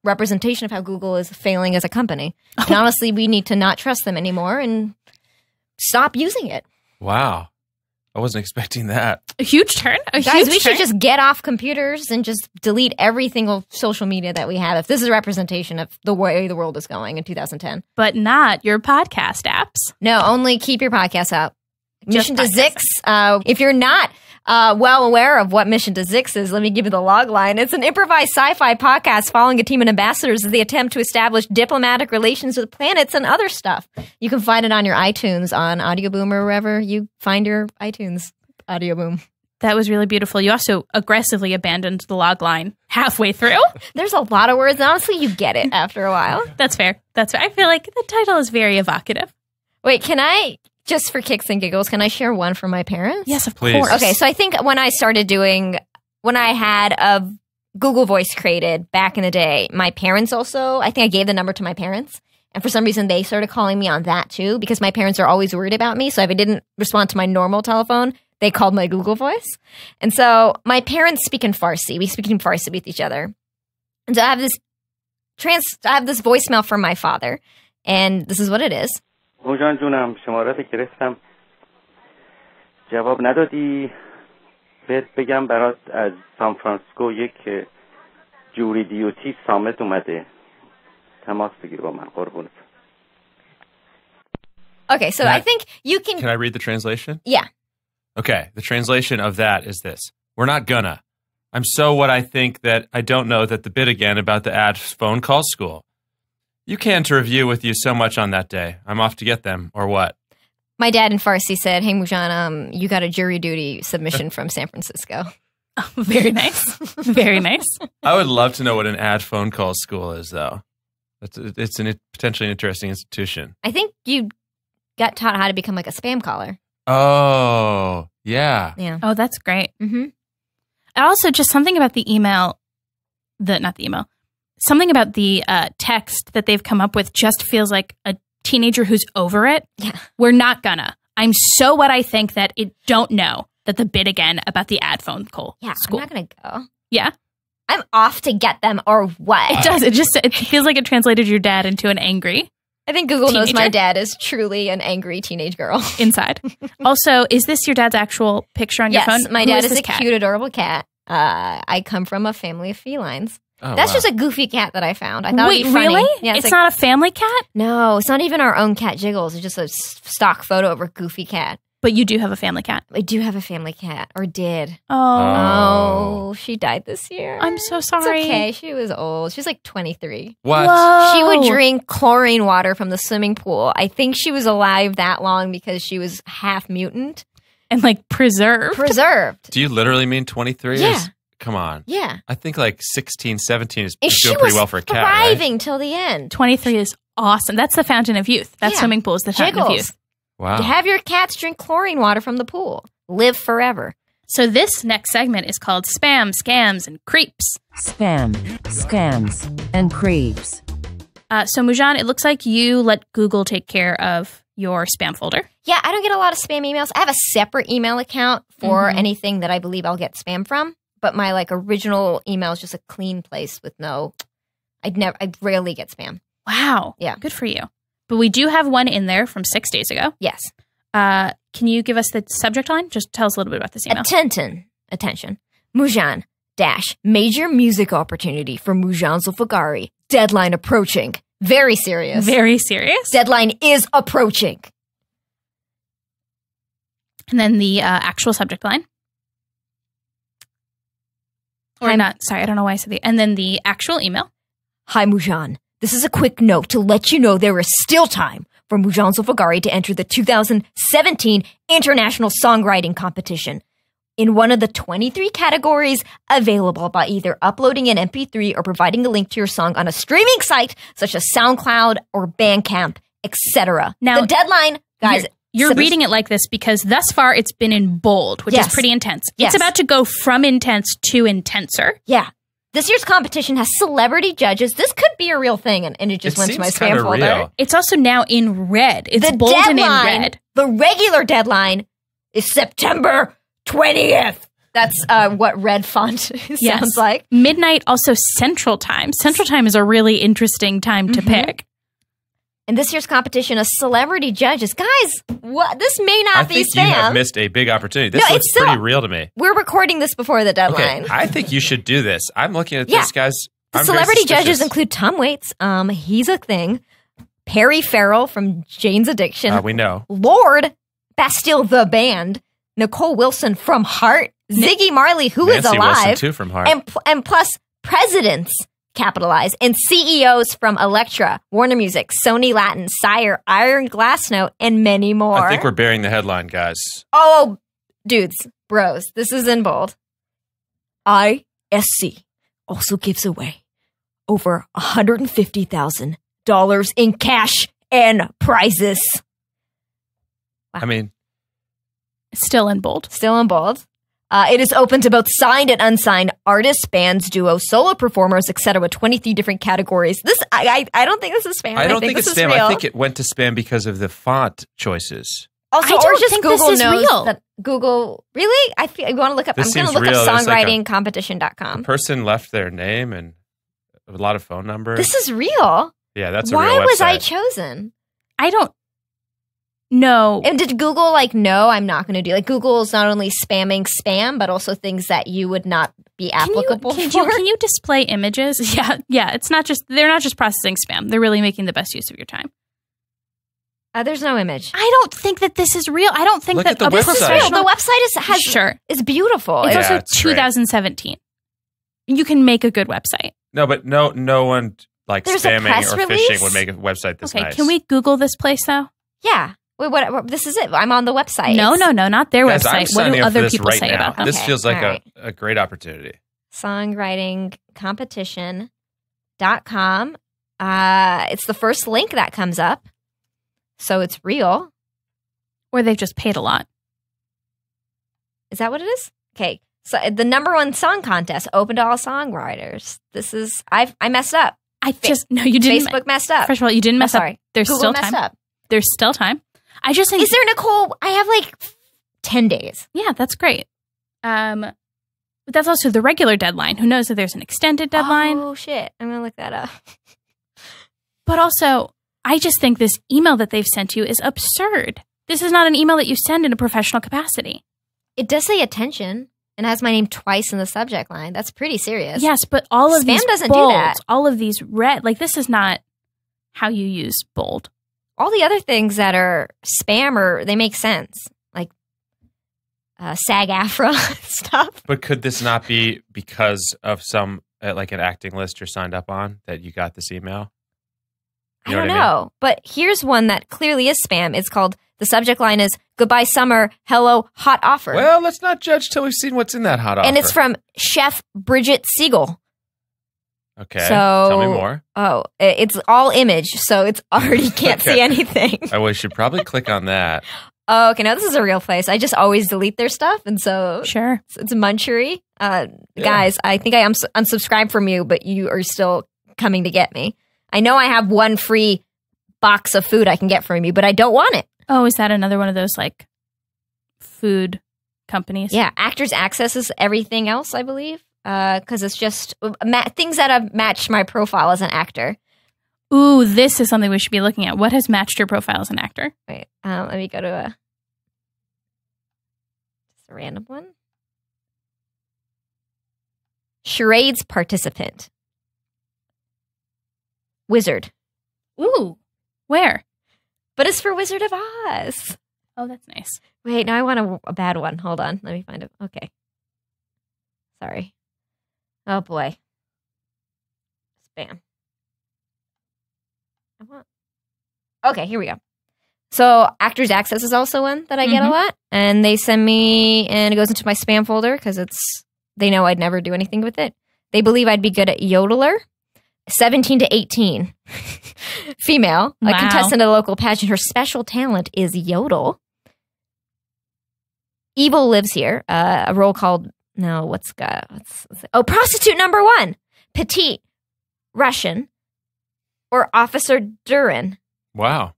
representation of how Google is failing as a company. And honestly, we need to not trust them anymore and stop using it. Wow. I wasn't expecting that. A huge turn. Guys, we should just get off computers and just delete every single social media that we have if this is a representation of the way the world is going in 2010. But not your podcast apps. No, only keep your podcasts up. Just Mission to Zix. If you're not well aware of what Mission to Zix is, let me give you the log line. It's an improvised sci-fi podcast following a team of ambassadors as they attempt to establish diplomatic relations with planets and other stuff. You can find it on your iTunes, on Audio Boom, or wherever you find your iTunes. Audio Boom. That was really beautiful. You also aggressively abandoned the log line halfway through. There's a lot of words. Honestly, you get it after a while. That's fair. That's fair. I feel like the title is very evocative. Wait, can I... Just for kicks and giggles, can I share one from my parents? Yes, of Please. course. Okay, so I think when I had a Google Voice created back in the day, my parents also, I think I gave the number to my parents. And for some reason, they started calling me on that too, because my parents are always worried about me. So if I didn't respond to my normal telephone, they called my Google Voice. And so my parents speak in Farsi. We speak in Farsi with each other. And so I have this voicemail from my father. And this is what it is. موجان جونم شمارات گرفتم جواب ندادی بهت بگم برات از سان فرانسیسکو یک جوری دیوتی سامت اومده تماس بگیر با من قربونت. Okay, so I think you can... Can I read the translation? Yeah. Okay, the translation of that is this. We're not gonna. I'm so what I think that I don't know that the bit again about the ad phone call school. You can to review with you so much on that day. I'm off to get them, or what? My dad in Farsi said, hey, Moujan, you got a jury duty submission from San Francisco. Oh, very nice. Very nice. I would love to know what an ad phone call school is, though. It's an potentially interesting institution. I think you got taught how to become like a spam caller. Oh, yeah. Yeah. Oh, that's great. Mm-hmm. And also just something about the email, something about the text that they've come up with just feels like a teenager who's over it. Yeah. We're not gonna. I'm so what I think that it don't know that the bit again about the ad phone call school. I'm not going to go. Yeah. I'm off to get them or what? It does. It feels like it translated your dad into an angry I think Google knows teenager. my dad is truly an angry teenage girl. inside. Also, is this your dad's actual picture on your phone? Yes, my Who dad is this a cat? cute, adorable cat. I come from a family of felines. Oh, That's wow. just a goofy cat that I found. I thought Wait, it'd be funny. really? Yeah, it's not a family cat? No, it's not even our own cat Jiggles. It's just a stock photo of a goofy cat. But you do have a family cat. I do have a family cat, or did. Oh. Oh, she died this year. I'm so sorry. It's okay. She was old. She was like 23. What? Whoa. She would drink chlorine water from the swimming pool. I think she was alive that long because she was half mutant. And like preserved. Preserved. Do you literally mean 23? Yeah. Come on. Yeah. I think like 16, 17 is And she doing pretty was well for a cat, right? thriving till the end. 23 is awesome. That's the fountain of youth. That Yeah. swimming pool is the fountain of Jiggles. youth. Wow. Have your cats drink chlorine water from the pool. Live forever. So this next segment is called Spam, Scams, and Creeps. Spam, scams, and creeps. So Moujan, it looks like you let Google take care of your spam folder. Yeah, I don't get a lot of spam emails. I have a separate email account for anything that I believe I'll get spam from. But my like original email is just a clean place with no. I rarely get spam. Wow. Yeah. Good for you. But we do have one in there from 6 days ago. Yes. Can you give us the subject line? Just tell us a little bit about this email. Attention. Moujan - major music opportunity for Moujan Zolfaghari. Deadline approaching. Very serious. Very serious. Deadline is approaching. And then the actual subject line. Or not. Sorry, I don't know why I said the. And then the actual email. Hi, Moujan. This is a quick note to let you know there is still time for Moujan Zolfaghari to enter the 2017 International Songwriting Competition in one of the 23 categories available by either uploading an MP3 or providing a link to your song on a streaming site such as SoundCloud or Bandcamp, etc. Now, the deadline, guys. You're reading it like this because thus far it's been in bold, which is pretty intense. Yes. It's about to go from intense to intenser. Yeah. This year's competition has celebrity judges. This could be a real thing, and it just went to my seems spam kinda folder. real. It's also now in red. It's The bold and in deadline, red. the regular deadline is September 20th. That's what red font sounds like. Midnight, also Central Time. Central Time is a really interesting time to pick. And this year's competition is celebrity judges. Guys, what? This may not be I think spam. you have missed a big opportunity. This No, looks it's still- pretty real to me. We're recording this before the deadline. Okay, I think you should do this. I'm looking at this, guys. The I'm very celebrity judges suspicious. include Tom Waits. He's a thing. Perry Farrell from Jane's Addiction. We know. Lord Bastille the band. Nicole Wilson from Heart. Ziggy Marley, who is Nancy alive. Wilson, too, from Heart. And plus presidents, capitalized, and CEOs from Elektra, Warner Music, Sony Latin, Sire, Iron Glass Note, and many more. I think we're burying the headline, guys. Oh, dudes, bros, this is in bold. ISC also gives away over $150,000 in cash and prizes. Wow. I mean, Still in bold. Still in bold. It is open to both signed and unsigned artists, bands, duos, solo performers, etc., with 23 different categories. This, I don't think this is spam. I don't think this it's is spam. real. I think it went to spam because of the font choices. Also, I or don't just think Google this is knows real. that Google. Really? I feel you want to look up. This I'm going to seems look real. up That's like songwritingcompetition.com. Person left their name and a lot of phone numbers. This is real. Yeah, that's a Why real website. was I chosen? I don't know. And did Google no, I'm not going to do Google is not only spamming spam, but also things that you would not be applicable can for. you display images? Yeah. It's not just they're not just processing spam. They're really making the best use of your time. There's no image. I don't think that this is real. I don't think Look that at the a website. This is real. professional. The website is beautiful. It's Yeah, also it's great. 2017. You can make a good website. No, but no one There's a spamming press or release? phishing would make a website this Okay, nice. can we Google this place though? Yeah. Wait, what? This is it. I'm on the website. No, not their Guys, I'm website. What signing do up for other this people right say now. about them? This Okay, feels like all right. a great opportunity. Songwritingcompetition.com. It's the first link that comes up. So it's real. Or they've just paid a lot. Is that what it is? Okay. So the #1 song contest open to all songwriters. This is I messed up. No, you didn't. Facebook messed up. First of all, you didn't mess sorry. up. There's Google still messed time. up. There's still time. I just think Is there, Nicole? I have 10 days. yeah, that's great. But that's also the regular deadline. Who knows if there's an extended deadline? Oh shit! I'm gonna look that up. But also, I just think this email that they've sent you is absurd. This is not an email that you send in a professional capacity. It does say attention and has my name twice in the subject line. That's pretty serious. Yes, but all of Spam these doesn't do bolds, that. all of these red, this is not how you use bold. All the other things that are spam they make sense, like SAG-AFTRA stuff. But could this not be because of some an acting list you're signed up on that you got this email? You I don't what I mean? know. But here's one that clearly is spam. It's called, the subject line is Goodbye Summer, Hello, Hot Offer. Well, let's not judge till we've seen what's in that hot offer. and it's from Chef Bridget Siegel. Okay, So, tell me more. Oh, it's all image, so it's already can't Okay. see anything. Oh, we should probably click on that. Oh, okay, now this is a real place. I just always delete their stuff, and so Sure. it's Munchery. Guys, I think I unsubscribed from you, but you are still coming to get me. I know I have one free box of food I can get from you, but I don't want it. Oh, is that another one of those food companies? Yeah, Actors Access is everything else, I believe, because it's just things that have matched my profile as an actor. Ooh, this is something we should be looking at. What has matched your profile as an actor? Wait, let me go to just a random one. Charades participant. Wizard. Ooh, where? But it's for Wizard of Oz. Oh, that's nice. Wait, now I want a bad one. Hold on. Let me find it. Okay. Sorry. Oh, boy. Spam. Okay, here we go. So Actors Access is also one that I get a lot. And they send me, and it goes into my spam folder because they know I'd never do anything with it. They believe I'd be good at Yodeler. 17 to 18. Female. Wow. A contestant at a local pageant. Her special talent is yodel. Evil lives here. A role called, prostitute #1. Petite. Russian. Or Officer Duran. Wow.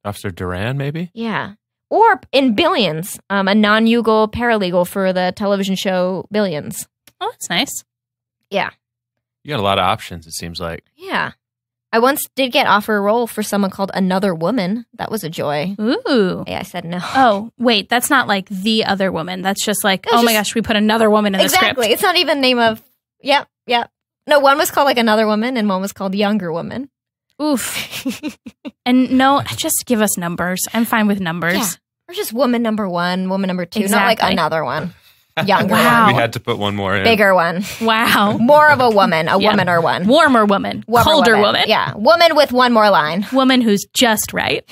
Officer Duran, maybe? Yeah. Or in Billions, a non-Yugal paralegal for the television show Billions. Oh, that's nice. Yeah. You got a lot of options, it seems like. Yeah. I once did get offered a role for someone called Another Woman. That was a joy. Ooh. Yeah, I said no. Oh, wait, that's not like The Other Woman. That's just like, It's my just- gosh, we put another woman in the script. Exactly. It's not even name of. Yep. No, one was called like Another Woman, and one was called Younger Woman. Oof. And no, just give us numbers. I'm fine with numbers. Yeah. Or just woman number 1, woman number 2, not Exactly. like another one. Younger Wow. We had to put one more in. Bigger one. Wow. More of a woman. A Yeah. woman or one. Warmer woman. Warmer Colder woman. Yeah. Woman with one more line. Woman who's just right.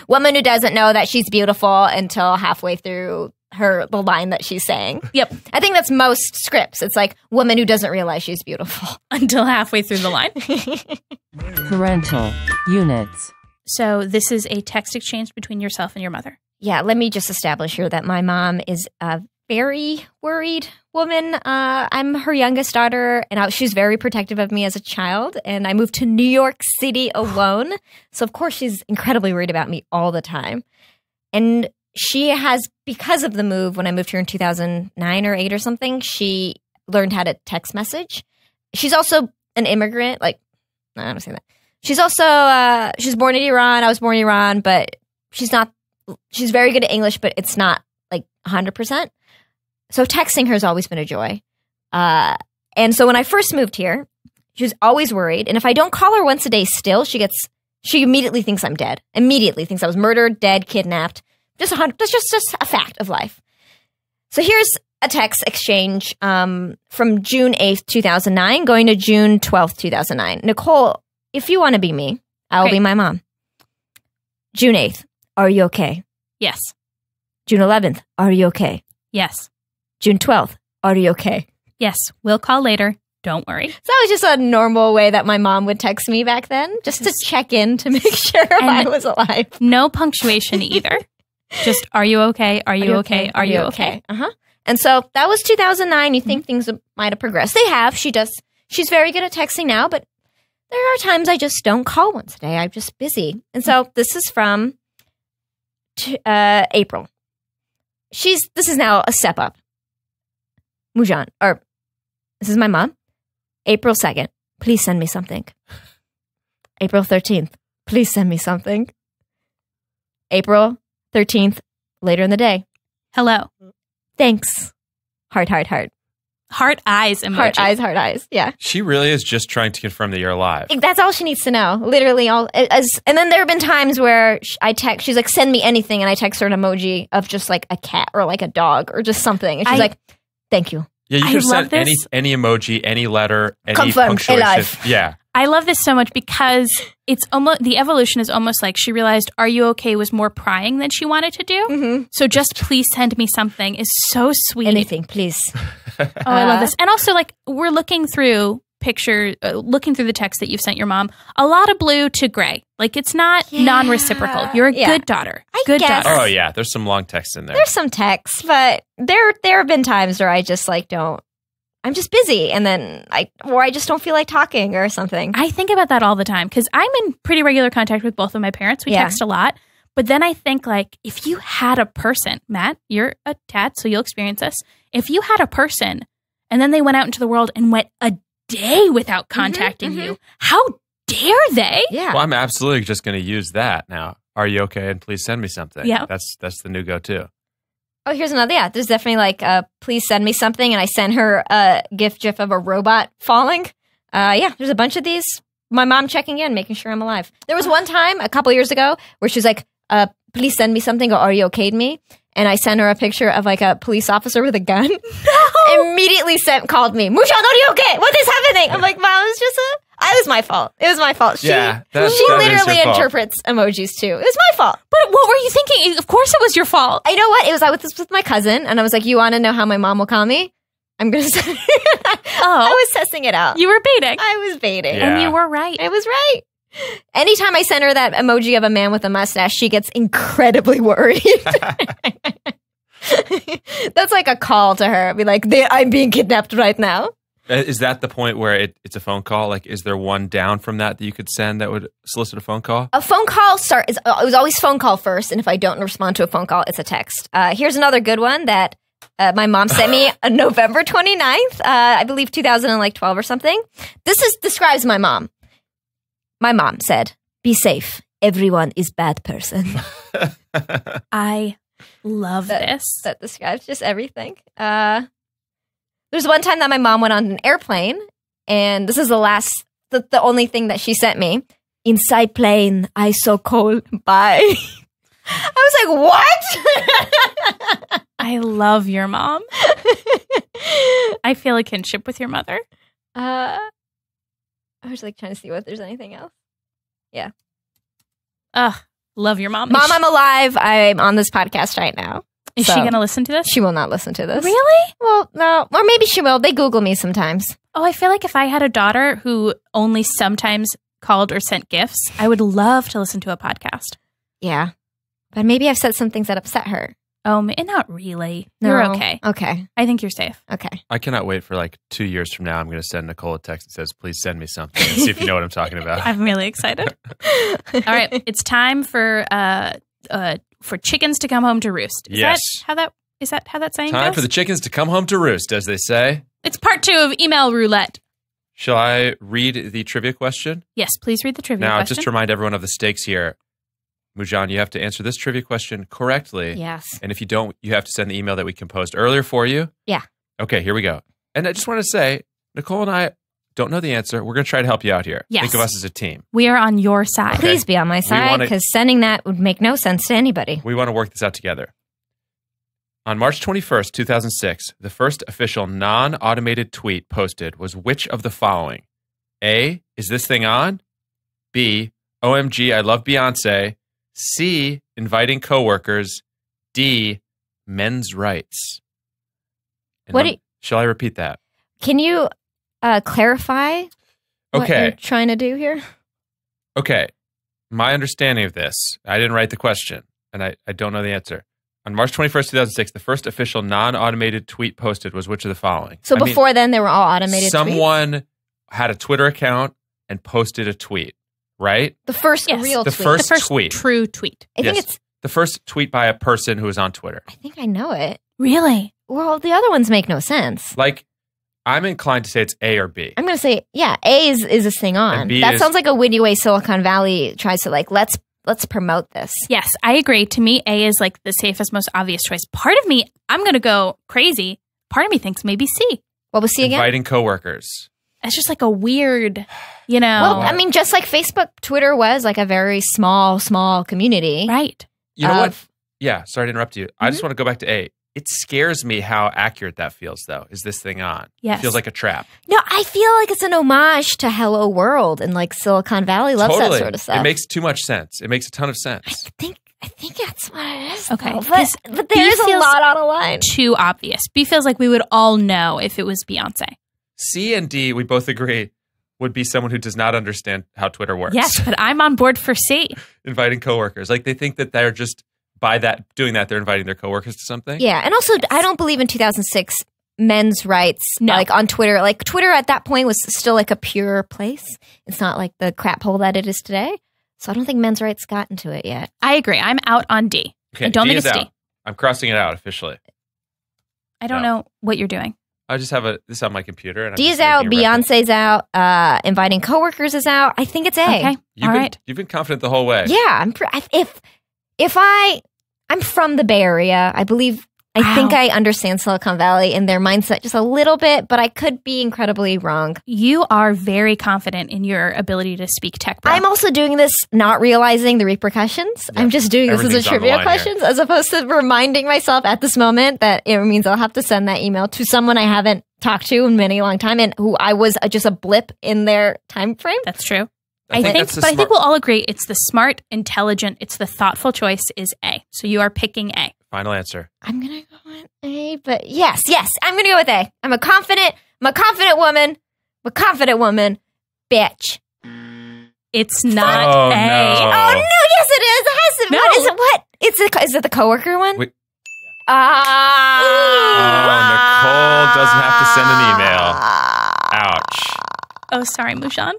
Woman who doesn't know that she's beautiful until halfway through the line that she's saying. Yep. I think that's most scripts. It's like woman who doesn't realize she's beautiful. Until halfway through the line. Parental units. So this is a text exchange between yourself and your mother. Yeah, let me just establish here that my mom is a very worried woman. I'm her youngest daughter, and she's very protective of me as a child. And I moved to New York City alone. So, of course, she's incredibly worried about me all the time. And she has, because of the move, when I moved here in 2009 or 8 or something, she learned how to text message. She's also an immigrant. Like, I don't say that. She's also, she's born in Iran. I was born in Iran, but she's very good at English, but it's not like 100%. So texting her has always been a joy. And so when I first moved here, she was always worried. And if I don't call her once a day still, she immediately thinks I'm dead. Immediately thinks I was murdered, dead, kidnapped. That's just a fact of life. So here's a text exchange from June 8th, 2009, going to June 12th, 2009. Nicole, if you want to be me, I will be my mom. June 8th, are you okay? Yes. June 11th, are you okay? Yes. June 12th, are you okay? Yes. We'll call later. Don't worry. So that was just a normal way that my mom would text me back then, just to check in to make sure I was alive. No punctuation either. Just, are you okay? Are you okay? Are you okay? Uh-huh. And so that was 2009. You think things might have progressed. They have. She's very good at texting now, but there are times I just don't call once a day. I'm just busy. And so this is from April. This is now a step up. Moujan, or this is my mom. April 2nd, please send me something. April 13th, please send me something. April 13th, later in the day. Hello. Thanks. Heart, heart, heart. Heart eyes emoji. Heart eyes. Yeah. She really is just trying to confirm that you're alive. That's all she needs to know. Literally all. And then there have been times where she's like, send me anything. And I text her an emoji of just like a cat or like a dog or just something. And she's like, thank you. Yeah, you could have sent any emoji, any letter, any Confirmed, punctuation. alive. Yeah. I love this so much because it's almost, the evolution is almost like she realized "Are you okay?" was more prying than she wanted to do. Mm-hmm. So just please send me something is so sweet. Anything, please. Oh, I love this. And also, like, we're looking through looking through the text that you've sent your mom. A lot of blue to gray. Like, it's not non-reciprocal. You're a good daughter. Good guess. daughter. Oh, yeah. There's some long text in there. There's some texts, but there have been times where I just like I'm just busy, and then I just don't feel like talking or something. I think about that all the time because I'm in pretty regular contact with both of my parents. We text a lot. But then I think, like, if you had a person, Matt, you're a tat, so you'll experience this. If you had a person and then they went out into the world and went a day without contacting you, how dare they? Yeah. Well, I'm absolutely just going to use that now. Are you okay? And please send me something. Yeah. That's the new go-to. Oh, here's another. Yeah, there's definitely like, please send me something. And I sent her a GIF of a robot falling. Yeah, there's a bunch of these. My mom checking in, making sure I'm alive. There was one time a couple years ago where she was like, please send me something, or are you okay to me? And I sent her a picture of like a police officer with a gun. No! Immediately called me. Moujan, are you okay? What is happening? I'm like, Mom, it was my fault. It was my fault. She literally interprets emojis too. It was my fault. But what were you thinking? Of course it was your fault. I know what? I was with my cousin, and I was like, you want to know how my mom will call me? I'm going to I was testing it out. You were baiting. I was baiting. Yeah. And you were right. I was right. Anytime I send her that emoji of a man with a mustache, she gets incredibly worried. That's like a call to her. I'd be like, I'm being kidnapped right now. Is that the point where it's a phone call? Like, is there one down from that you could send that would solicit a phone call? A phone call it was always phone call first, and if I don't respond to a phone call, it's a text. Here's another good one that my mom sent me on November 29th, I believe 2012 or something. This describes my mom. My mom said, "Be safe. Everyone is bad person." I love this. That describes just everything. There's one time that my mom went on an airplane, and this is the only thing that she sent me. "Inside plane, I so cold. Bye." I was like, what? I love your mom. I feel a kinship with your mother. I was like trying to see if there's anything else. Yeah. Ugh, love your mom. Mom, I'm alive. I'm on this podcast right now. Is she going to listen to this? She will not listen to this. Really? Well, no. Or maybe she will. They Google me sometimes. Oh, I feel like if I had a daughter who only sometimes called or sent gifts, I would love to listen to a podcast. Yeah. But maybe I've said some things that upset her. Oh, not really. No. You're okay. Okay. I think you're safe. Okay. I cannot wait for like 2 years from now. I'm going to send Nicole a text that says, "Please send me something," and see if you know what I'm talking about. I'm really excited. All right. It's time for chickens to come home to roost. Is that how that saying Time goes? for the chickens to come home to roost, as they say. It's part 2 of email roulette. Shall I read the trivia question? Yes, please read the trivia Now, question. just to remind everyone of the stakes here. Moujan, you have to answer this trivia question correctly. Yes. And if you don't, you have to send the email that we composed earlier for you. Yeah. Okay, here we go. And I just want to say, Nicole and I don't know the answer. We're going to try to help you out here. Yes. Think of us as a team. We are on your side. Okay. Please be on my side, because sending that would make no sense to anybody. We want to work this out together. On March 21st, 2006, the first official non-automated tweet posted was which of the following? A, is this thing on? B, OMG, I love Beyonce. C, inviting coworkers. D, men's rights. And shall I repeat that? Can you clarify what you're trying to do here? Okay. My understanding of this, I didn't write the question, and I don't know the answer. On March 21st, 2006, the first official non-automated tweet posted was which of the following? So before then, they were all automated someone tweets? had a Twitter account and posted a tweet, right? The first real the tweet. First the first tweet. true tweet. I think it's... The first tweet by a person who was on Twitter. I think I know it. Really? Well, the other ones make no sense. Like, I'm inclined to say it's A or B. I'm going to say, yeah, A is this thing on. That sounds like a witty way Silicon Valley tries to, like, let's promote this. Yes, I agree. To me, A is like the safest, most obvious choice. Part of me, I'm going to go crazy. Part of me thinks maybe C. What was C again? Inviting coworkers. It's just like a weird, you know. Well, I mean, just like Facebook, Twitter was like a very small community. Right. You know what? Yeah, sorry to interrupt you. I just want to go back to A. It scares me how accurate that feels, though. Is this thing on? Yes. It feels like a trap. No, I feel like it's an homage to Hello World, and like Silicon Valley loves that sort of stuff. It makes too much sense. It makes a ton of sense. I think that's what it is. Okay. But there is a lot on the line. Too obvious. B feels like we would all know if it was Beyonce. C and D, we both agree, would be someone who does not understand how Twitter works. Yes, but I'm on board for C. Inviting coworkers. Like, they think that they're just, doing that, they're inviting their coworkers to something. Yeah, and also, I don't believe in 2006 men's rights, like on Twitter. Like, Twitter at that point was still like a pure place. It's not like the crap hole that it is today. So I don't think men's rights got into it yet. I agree. I'm out on D. Okay, I don't D think it's out. D. I'm crossing it out officially. I don't know what you're doing. I just have this on my computer. And D is out. Beyonce's out. Inviting coworkers is out. I think it's A. Okay. You've been confident the whole way. Yeah. I'm from the Bay Area. I think I understand Silicon Valley and their mindset just a little bit, but I could be incredibly wrong. You are very confident in your ability to speak tech, bro. I'm also doing this not realizing the repercussions. Yeah. I'm just doing this as a trivia questions as opposed to reminding myself at this moment that it means I'll have to send that email to someone I haven't talked to in many long time and who I was just a blip in their time frame. That's true. I think we'll all agree it's the smart, intelligent, it's the thoughtful choice is A. So you are picking A. Final answer. I'm going to go with A, but yes, I'm going to go with A. I'm a confident woman, bitch. It's not A. No. Oh, no, yes, it is. It has to be. No. What? Is it the coworker one? Wait. Oh, Nicole doesn't have to send an email. Ouch. Oh, sorry, Moujan.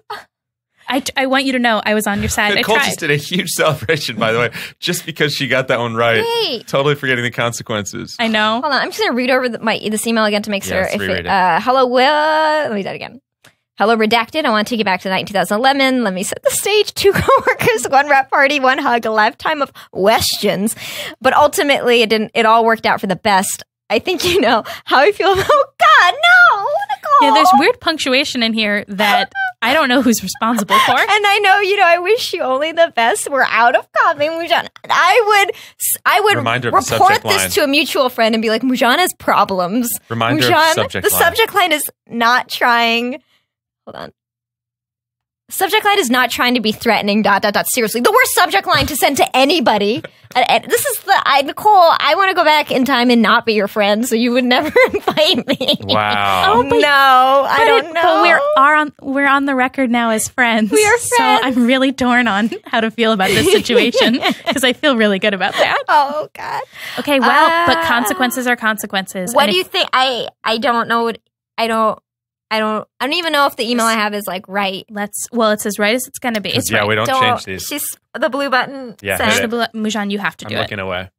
I want you to know I was on your side. Nicole I tried. just did a huge celebration, by the way, just because she got that one right. Hey. Totally forgetting the consequences. I know. Hold on. I'm just going to read over this email again to make sure. Yes, reread it. Hello, Will. Let me do that again. Hello, redacted. I want to take you back to the night in 2011. Let me set the stage. 2 coworkers, 1 wrap party, 1 hug, a lifetime of questions. But ultimately, it all worked out for the best. I think you know how I feel. Oh, God, no, Nicole. Yeah, there's weird punctuation in here that I don't know who's responsible for. And I know, I wish you only the best. We're out of coffee, Moujan. I would Reminder of the report subject line. this to a mutual friend and be like, Moujan has problems. Reminder of Moujan, the subject the line. subject line is not trying. Hold on. Subject line is not trying to be threatening, ... Seriously. The worst subject line to send to anybody. And this is Nicole, I want to go back in time and not be your friend so you would never invite me. Wow. Oh, but- No, I don't know. But we're on the record now as friends. We are So friends. I'm really torn on how to feel about this situation because I feel really good about that. Oh, God. Okay, well, but consequences are consequences. What And do you think? I don't know. I don't even know if the email I have is like right. it's as right as it's going to be. It's Yeah, right. we don't change these. She's the blue button. Yeah, sent. hit it. Moujan, you have to I'm do it. looking away.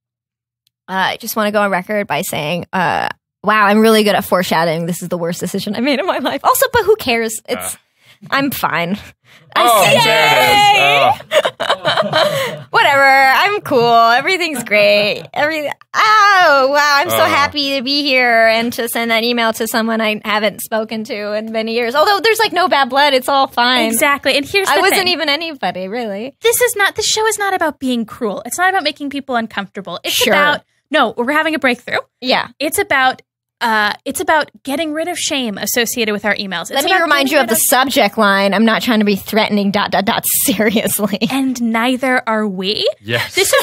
I just want to go on record by saying, wow, I'm really good at foreshadowing. This is the worst decision I made in my life. Also, but who cares? I'm fine. Oh, there it is. Oh. Whatever. I'm cool. Everything's great. Oh, wow. I'm so happy to be here and to send that email to someone I haven't spoken to in many years. Although there's like no bad blood. It's all fine. Exactly. And here's the I wasn't thing. even anybody, really. This show is not about being cruel. It's not about making people uncomfortable. It's Sure. about, no, we're having a breakthrough. Yeah. It's about getting rid of shame associated with our emails. Let me remind you of the subject line. I'm not trying to be threatening, ... seriously. And neither are we. Yes. This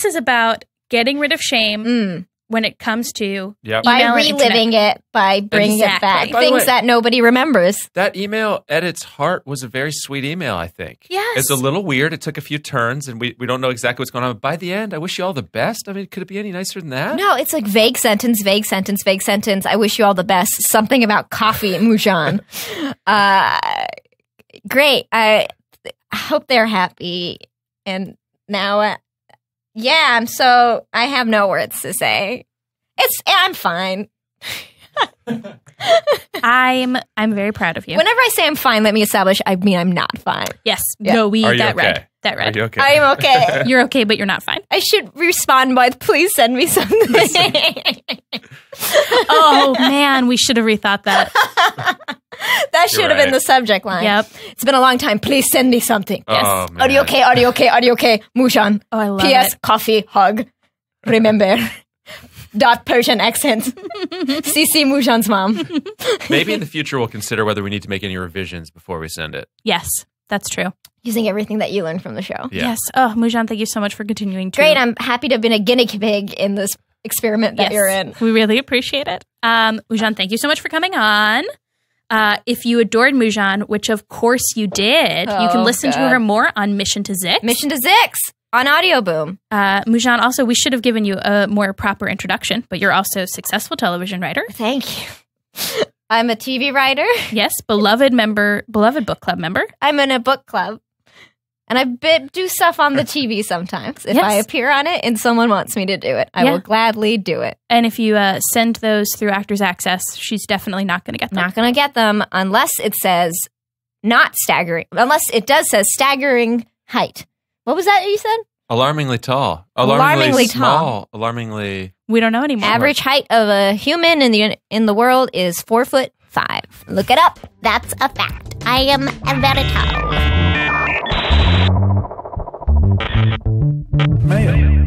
is about getting rid of shame when it comes to Yep. By email and reliving it, by bringing it Exactly. back. By the Things way- that nobody remembers. That email at its heart was a very sweet email, I think. Yes. It's a little weird. It took a few turns, and we don't know exactly what's going on. But by the end, I wish you all the best. I mean, could it be any nicer than that? No, it's like vague sentence, vague sentence, vague sentence. I wish you all the best. Something about coffee, Moujan. Great. I hope they're happy. And now, I have no words to say. I'm fine. I'm very proud of you. Whenever I say I'm fine, let me establish, I mean I'm not fine. Yes. Yeah. No, we Are you that okay? read. That read. Are you okay? I am okay. You're okay, but you're not fine. I should respond with, please send me something. Oh man, we should have rethought that. That should have been right. the subject line. Yep. It's been a long time. Please send me something. Oh, Yes. man. Are you okay? Are you okay? Are you okay? Moujan. Oh, I love P.S. it. Coffee, hug. Remember. Persian accent. CC Moujan's mom. Maybe in the future we'll consider whether we need to make any revisions before we send it. Yes, that's true. Using everything that you learned from the show. Yeah. Yes. Oh, Moujan, thank you so much for continuing to. Great. I'm happy to have been a guinea pig in this experiment that Yes, you're in. we really appreciate it. Moujan, thank you so much for coming on. If you adored Moujan, which of course you did, you can listen to her more on Mission to Zix. Mission to Zix on Audio Boom. Moujan, also, we should have given you a more proper introduction, but you're also a successful television writer. Thank you. I'm a TV writer. Yes, beloved book club member. I'm in a book club. And I do stuff on the TV sometimes. If Yes. I appear on it and someone wants me to do it, I Yeah. will gladly do it. And if you send those through Actors Access, she's definitely not going to get them. Not going to get them unless it says not staggering. Unless it does say staggering height. What was that you said? Alarmingly tall. Alarmingly small. Alarmingly. We don't know anymore. Average height of a human in the world is 4'5". Look it up. That's a fact. I am very tall. Mail.